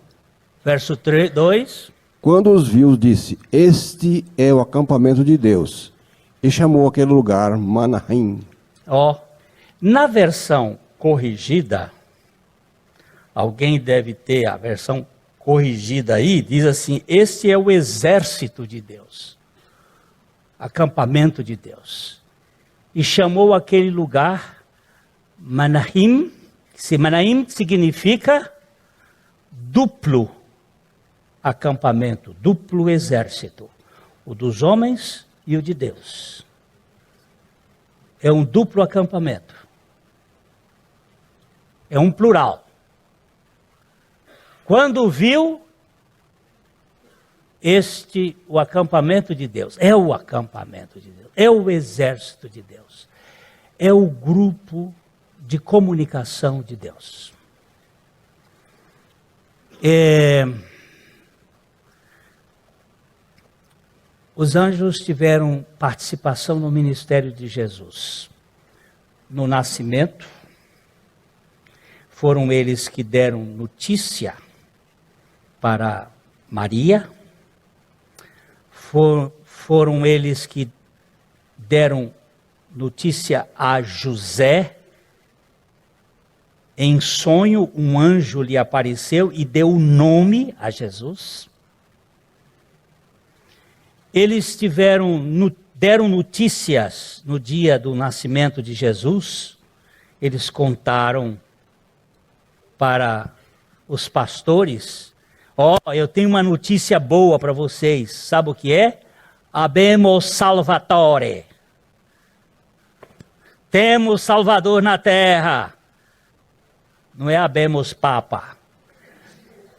Verso 2. Quando os viu, disse: Este é o acampamento de Deus. E chamou aquele lugar Manaim. Na versão corrigida, alguém deve ter a versão corrigida aí, diz assim: este é o exército de Deus, acampamento de Deus. E chamou aquele lugar Manaim. Manaim significa duplo acampamento, duplo exército, o dos homens e o de Deus. É um duplo acampamento. É um plural. Quando viu o acampamento de Deus, é o acampamento de Deus, é o exército de Deus, é o grupo de comunicação de Deus. Os anjos tiveram participação no ministério de Jesus. No nascimento, foram eles que deram notícia para Maria, foram eles que deram notícia a José. Em sonho, um anjo lhe apareceu e deu o nome a Jesus. Eles deram notícias no dia do nascimento de Jesus. Eles contaram para os pastores: eu tenho uma notícia boa para vocês. Sabe o que é? Habemos Salvatore. Temos Salvador na terra. Não é habemos Papa.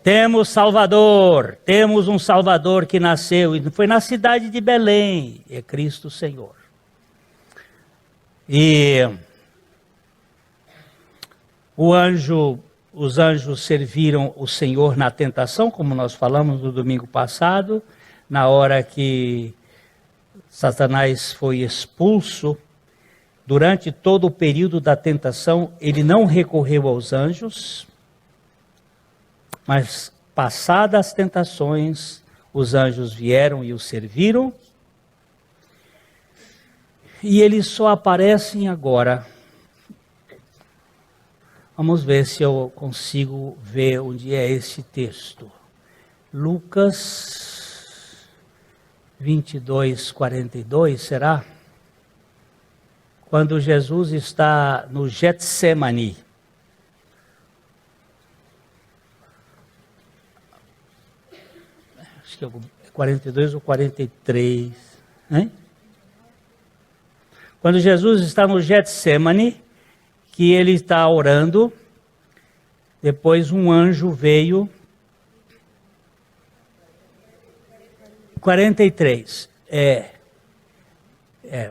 Temos Salvador, temos um Salvador que nasceu, e foi na cidade de Belém, é Cristo Senhor. E os anjos serviram o Senhor na tentação, como nós falamos no domingo passado, na hora que Satanás foi expulso. Durante todo o período da tentação, ele não recorreu aos anjos, mas passadas as tentações, os anjos vieram e o serviram, e eles só aparecem agora. Vamos ver se eu consigo ver onde é esse texto. Lucas 22, 42, será? Quando Jesus está no Getsemane. Acho que é 42 ou 43. Hein? Quando Jesus está no Getsemane, que ele está orando, depois um anjo veio. 43.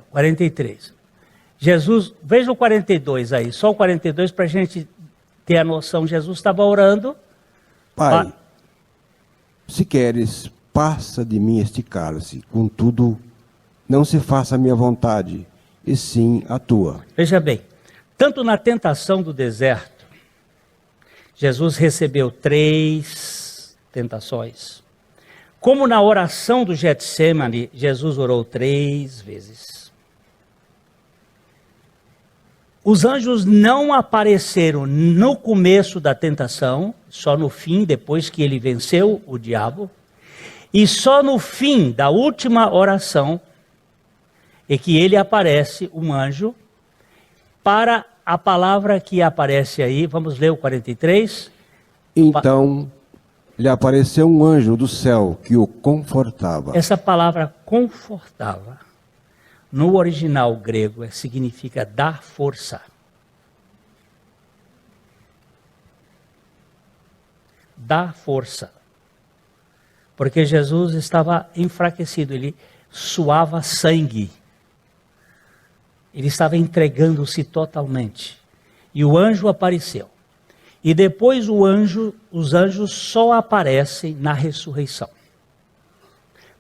43. Jesus, veja o 42 aí, só o 42 para a gente ter a noção. Jesus estava orando. Pai, se queres, passa de mim este cálice, contudo, não se faça a minha vontade, e sim a tua. Veja bem, tanto na tentação do deserto, Jesus recebeu 3 tentações, como na oração do Getsemane, Jesus orou 3 vezes. Os anjos não apareceram no começo da tentação, só no fim, depois que ele venceu o diabo, e só no fim da última oração é que ele aparece, um anjo, para a palavra que aparece aí. Vamos ler o 43. Então lhe apareceu um anjo do céu que o confortava. Essa palavra confortava, no original grego, significa dar força. Dar força. Porque Jesus estava enfraquecido, ele suava sangue. Ele estava entregando-se totalmente. E o anjo apareceu. E depois os anjos só aparecem na ressurreição.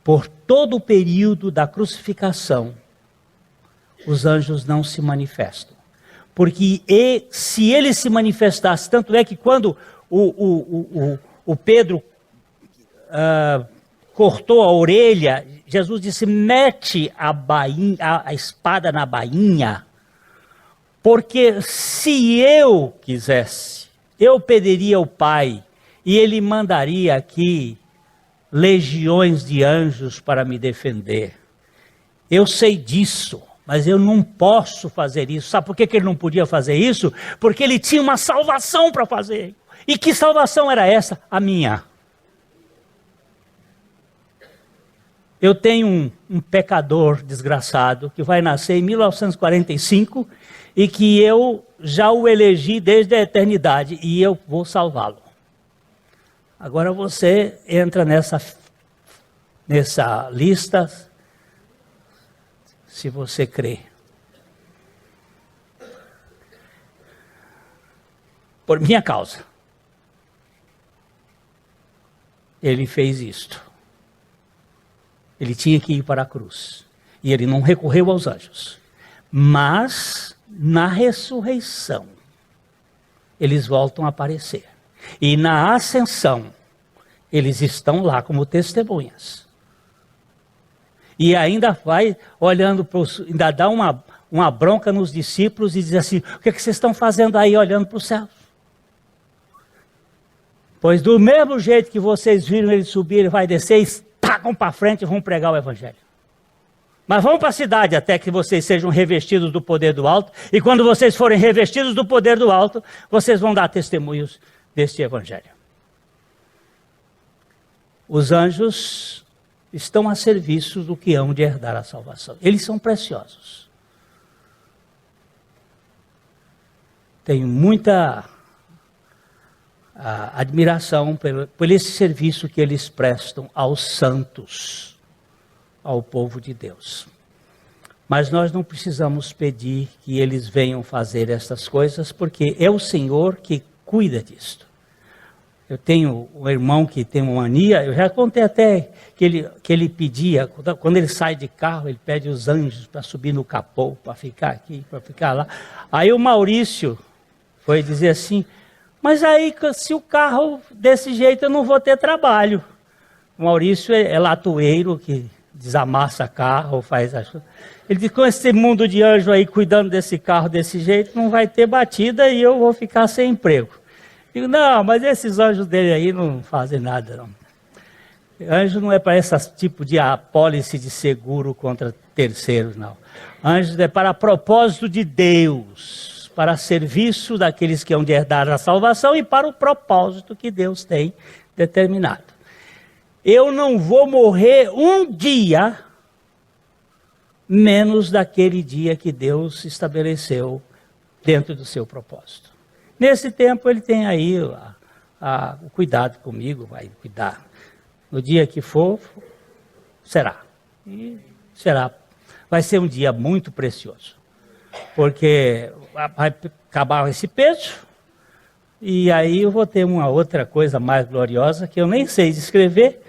Por todo o período da crucificação, os anjos não se manifestam. porque se ele se manifestasse, tanto é que quando o Pedro cortou a orelha, Jesus disse, mete a espada na bainha, porque se eu quisesse, eu pediria ao Pai, e Ele mandaria aqui legiões de anjos para me defender. Eu sei disso, mas eu não posso fazer isso. Sabe por que ele não podia fazer isso? Porque ele tinha uma salvação para fazer. E que salvação era essa? A minha. Eu tenho um pecador desgraçado que vai nascer em 1945 e que eu já o elegi desde a eternidade e eu vou salvá-lo. Agora você entra nessa lista, se você crê. Por minha causa. Ele fez isto. Ele tinha que ir para a cruz. E ele não recorreu aos anjos. Mas, na ressurreição, eles voltam a aparecer. E na ascensão, eles estão lá como testemunhas. E ainda vai olhando, ainda dá uma bronca nos discípulos e diz assim, o que vocês estão fazendo aí olhando para o céu? Pois do mesmo jeito que vocês viram ele subir, ele vai descer, tacam para frente e vão pregar o evangelho. Mas vão para a cidade até que vocês sejam revestidos do poder do alto. E quando vocês forem revestidos do poder do alto, vocês vão dar testemunhos deste evangelho. Os anjos estão a serviço do que hão de herdar a salvação. Eles são preciosos. Tenho muita admiração por esse serviço que eles prestam aos santos, ao povo de Deus. Mas nós não precisamos pedir que eles venham fazer essas coisas, porque é o Senhor que cuida disto. Eu tenho um irmão que tem uma mania, eu já contei até que ele pedia, quando ele sai de carro, ele pede os anjos para subir no capô, para ficar aqui, para ficar lá. Aí o Maurício foi dizer assim, mas aí se o carro desse jeito eu não vou ter trabalho. O Maurício é latoeiro, que desamassa carro, faz as coisas. Ele disse, com esse mundo de anjo aí cuidando desse carro desse jeito, não vai ter batida e eu vou ficar sem emprego. Digo, não, mas esses anjos dele aí não fazem nada, não. Anjo não é para esse tipo de apólice de seguro contra terceiros, não. Anjo é para propósito de Deus, para serviço daqueles que hão de herdar a salvação e para o propósito que Deus tem determinado. Eu não vou morrer um dia menos daquele dia que Deus estabeleceu dentro do seu propósito. Nesse tempo ele tem aí o cuidado comigo, vai cuidar. No dia que for, será. E será. Vai ser um dia muito precioso. Porque vai acabar esse peso, e aí eu vou ter uma outra coisa mais gloriosa, que eu nem sei descrever,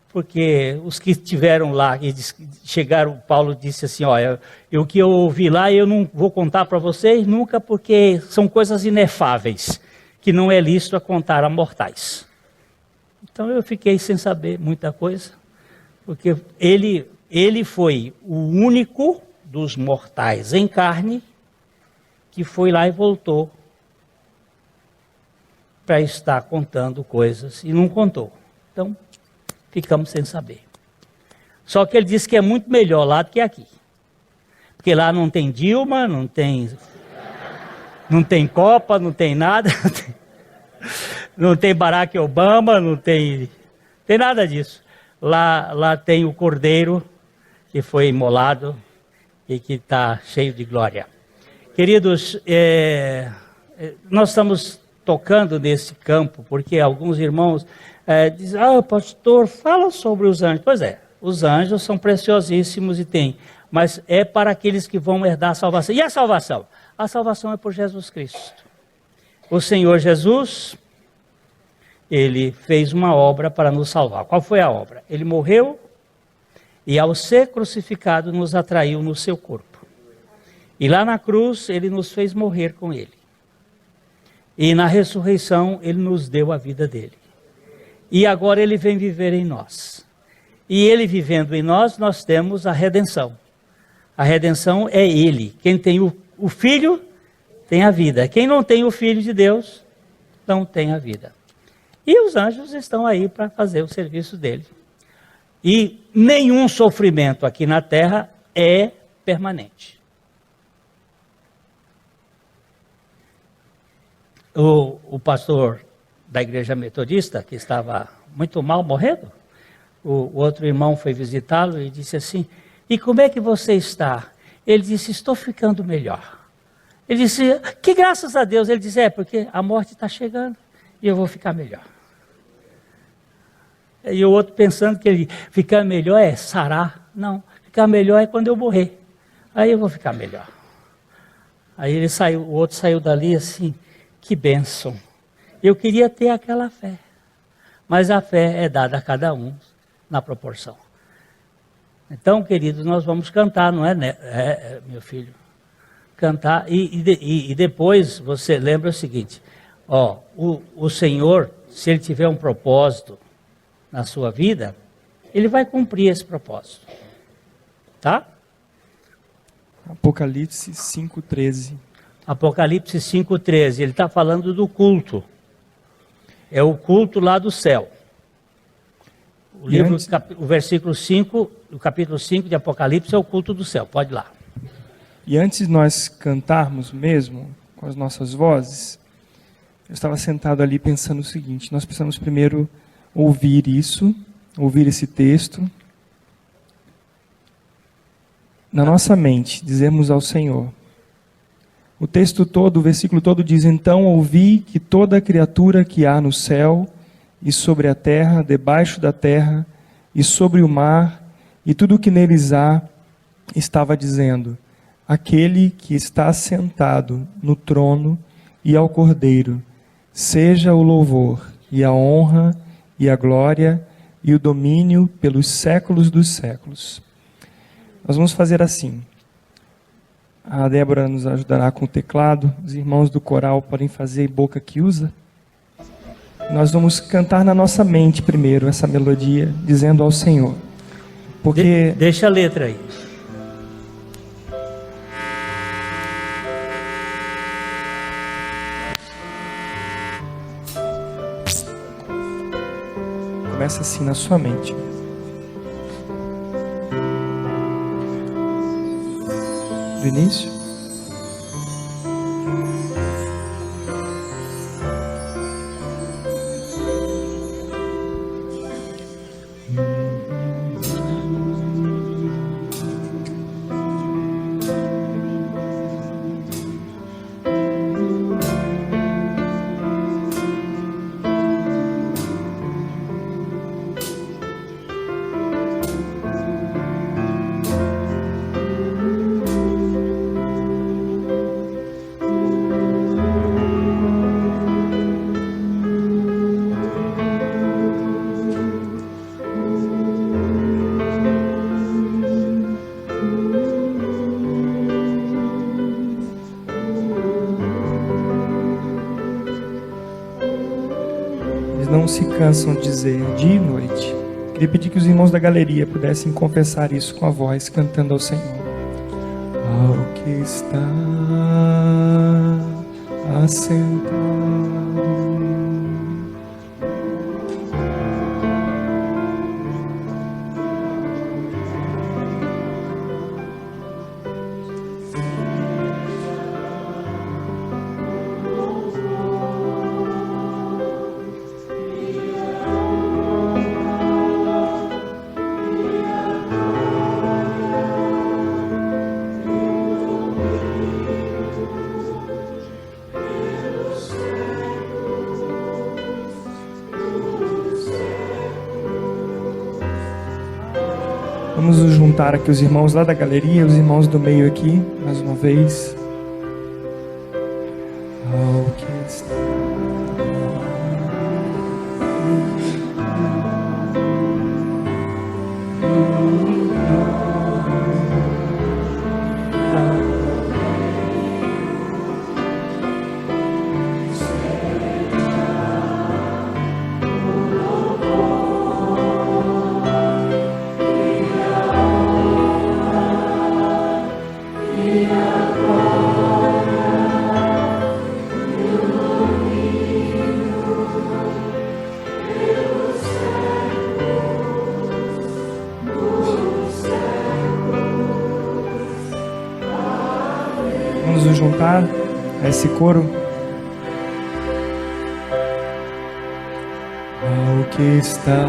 porque os que estiveram lá, e chegaram, Paulo disse assim, olha, o que eu ouvi lá eu não vou contar para vocês nunca, porque são coisas inefáveis, que não é lícito a contar a mortais. Então eu fiquei sem saber muita coisa, porque ele foi o único dos mortais em carne, que foi lá e voltou, para estar contando coisas, e não contou. Então, ficamos sem saber. Só que ele disse que é muito melhor lá do que aqui. Porque lá não tem Dilma, não tem Copa, não tem nada. Não tem Barack Obama, não tem nada disso. Lá tem o Cordeiro, que foi imolado e que está cheio de glória. Queridos, nós estamos tocando nesse campo, porque alguns irmãos dizem, pastor, fala sobre os anjos. Pois é, os anjos são preciosíssimos e tem, mas é para aqueles que vão herdar a salvação. E a salvação? A salvação é por Jesus Cristo. O Senhor Jesus, ele fez uma obra para nos salvar. Qual foi a obra? Ele morreu e ao ser crucificado nos atraiu no seu corpo. E lá na cruz, ele nos fez morrer com ele. E na ressurreição, ele nos deu a vida dele. E agora ele vem viver em nós. E ele vivendo em nós, nós temos a redenção. A redenção é ele. Quem tem o Filho, tem a vida. Quem não tem o Filho de Deus, não tem a vida. E os anjos estão aí para fazer o serviço dele. E nenhum sofrimento aqui na terra é permanente. O pastor da igreja metodista, que estava muito mal, morrendo, o outro irmão foi visitá-lo e disse assim: e como é que você está? Ele disse: estou ficando melhor. Ele disse: que graças a Deus. Ele disse: porque a morte está chegando e eu vou ficar melhor. E o outro pensando que ele ficar melhor é sarar. Não, ficar melhor é quando eu morrer. Aí eu vou ficar melhor. Aí ele saiu, o outro saiu dali assim: que bênção. Eu queria ter aquela fé. Mas a fé é dada a cada um na proporção. Então, queridos, nós vamos cantar, não é, meu filho? Cantar. E depois você lembra o seguinte: o Senhor, se Ele tiver um propósito na sua vida, Ele vai cumprir esse propósito. Tá? Apocalipse 5,13. Apocalipse 5,13, ele está falando do culto. É o culto lá do céu. O versículo 5, o capítulo 5 de Apocalipse é o culto do céu. Pode ir lá. E antes de nós cantarmos mesmo, com as nossas vozes, eu estava sentado ali pensando o seguinte: nós precisamos primeiro ouvir isso, ouvir esse texto, na nossa mente, dizemos ao Senhor. O texto todo, o versículo todo diz: então ouvi que toda criatura que há no céu e sobre a terra, debaixo da terra e sobre o mar e tudo o que neles há, estava dizendo: aquele que está sentado no trono e ao Cordeiro, seja o louvor e a honra e a glória e o domínio pelos séculos dos séculos. Nós vamos fazer assim. A Débora nos ajudará com o teclado. Os irmãos do coral podem fazer boca que usa. Nós vamos cantar na nossa mente primeiro essa melodia, dizendo ao Senhor. Porque deixa a letra aí. Começa assim na sua mente. Do início. Não se cansam de dizer dia e noite. Queria pedir que os irmãos da galeria pudessem confessar isso com a voz, cantando ao Senhor. Ao que está assentado Vamos nos juntar aqui, os irmãos lá da galeria, os irmãos do meio aqui, mais uma vez. Ao que está Vamos nos juntar a esse coro. Ao que está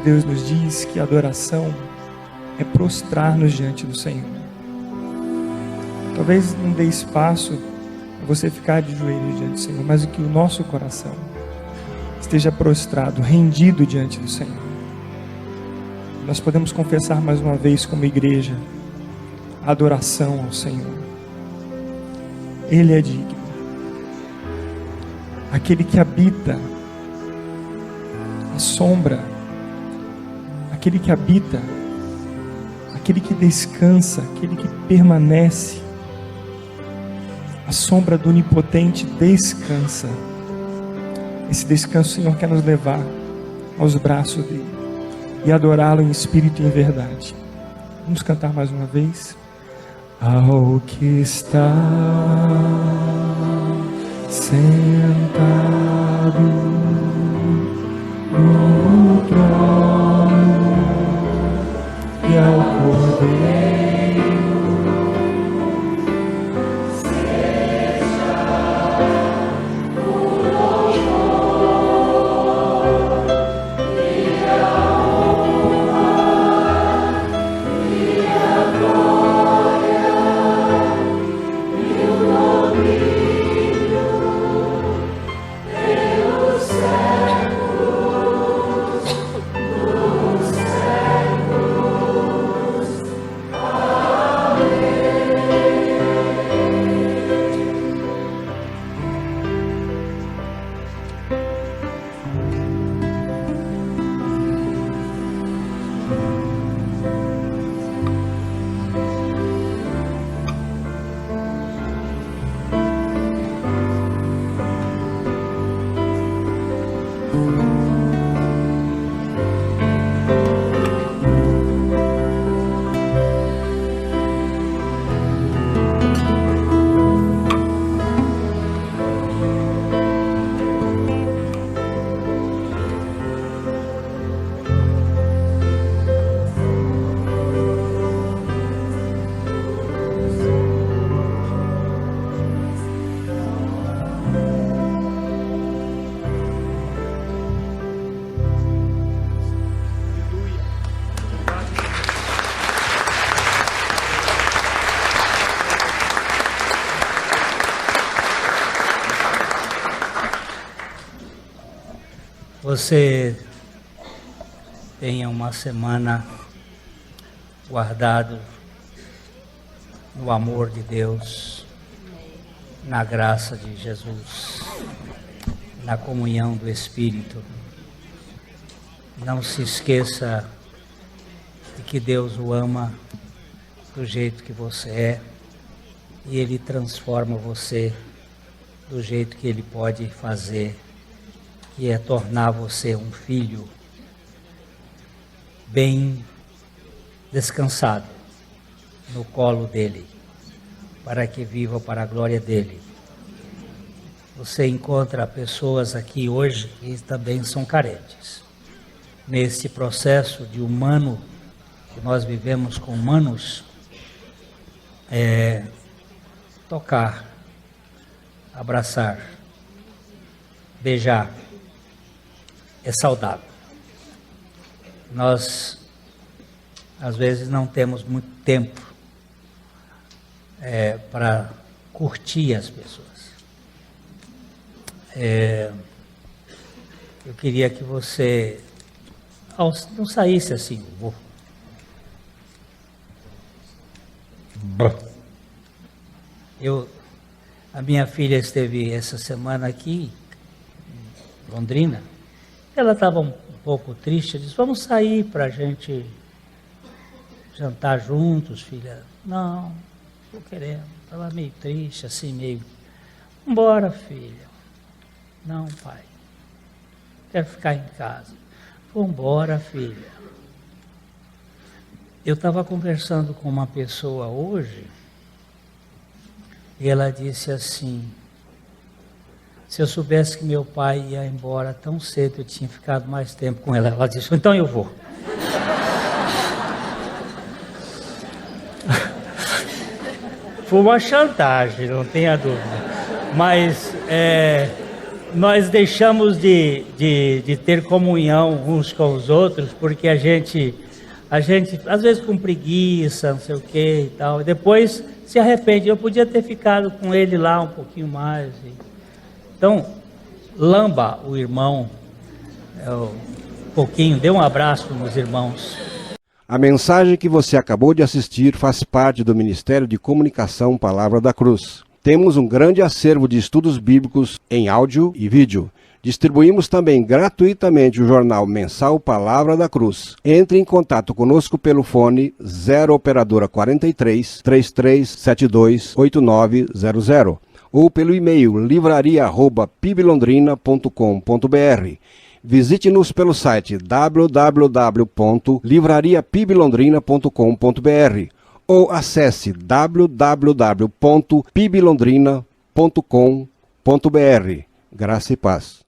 Deus nos diz que a adoração é prostrar-nos diante do Senhor. Talvez não dê espaço a você ficar de joelhos diante do Senhor, mas que o nosso coração esteja prostrado, rendido diante do Senhor. Nós podemos confessar mais uma vez como igreja a adoração ao Senhor. Ele é digno. Aquele que habita a sombra, aquele que habita, aquele que descansa, aquele que permanece, a sombra do Onipotente descansa. Esse descanso o Senhor quer nos levar aos braços dele e adorá-lo em espírito e em verdade. Vamos cantar mais uma vez. Ao que está sentado no trono e ao Cordeiro seja o louvor e a honra e a glória e o domínio pelos séculos dos séculos. Você tenha uma semana guardado no amor de Deus, na graça de Jesus, na comunhão do Espírito. Não se esqueça de que Deus o ama do jeito que você é e Ele transforma você do jeito que Ele pode fazer, que é tornar você um filho bem descansado no colo dele, para que viva para a glória dele. Você encontra pessoas aqui hoje que também são carentes. Nesse processo de humano, que nós vivemos com humanos, tocar, abraçar, beijar, é saudável. Nós, às vezes, não temos muito tempo para curtir as pessoas. Eu queria que você não saísse assim, A minha filha esteve essa semana aqui, em Londrina. Ela estava um pouco triste, disse, vamos sair para a gente jantar juntos, filha. Não, estou querendo. Estava meio triste, assim, meio... Vambora, filha. Não, pai. Quero ficar em casa. Vambora, filha. Eu estava conversando com uma pessoa hoje, e ela disse assim, se eu soubesse que meu pai ia embora tão cedo, eu tinha ficado mais tempo com ela. Ela disse, então eu vou. Foi uma chantagem, não tenha dúvida. Mas nós deixamos de ter comunhão uns com os outros, porque a gente, às vezes com preguiça, não sei o que e tal, e depois se arrepende. Eu podia ter ficado com ele lá um pouquinho mais. Então, lamba o irmão um pouquinho, dê um abraço nos irmãos. A mensagem que você acabou de assistir faz parte do Ministério de Comunicação Palavra da Cruz. Temos um grande acervo de estudos bíblicos em áudio e vídeo. Distribuímos também gratuitamente o jornal mensal Palavra da Cruz. Entre em contato conosco pelo fone 0 operadora 43 3372 8900 ou pelo e-mail livraria@piblondrina.com.br. Visite-nos pelo site www.livrariapiblondrina.com.br ou acesse www.piblondrina.com.br. Graça e paz.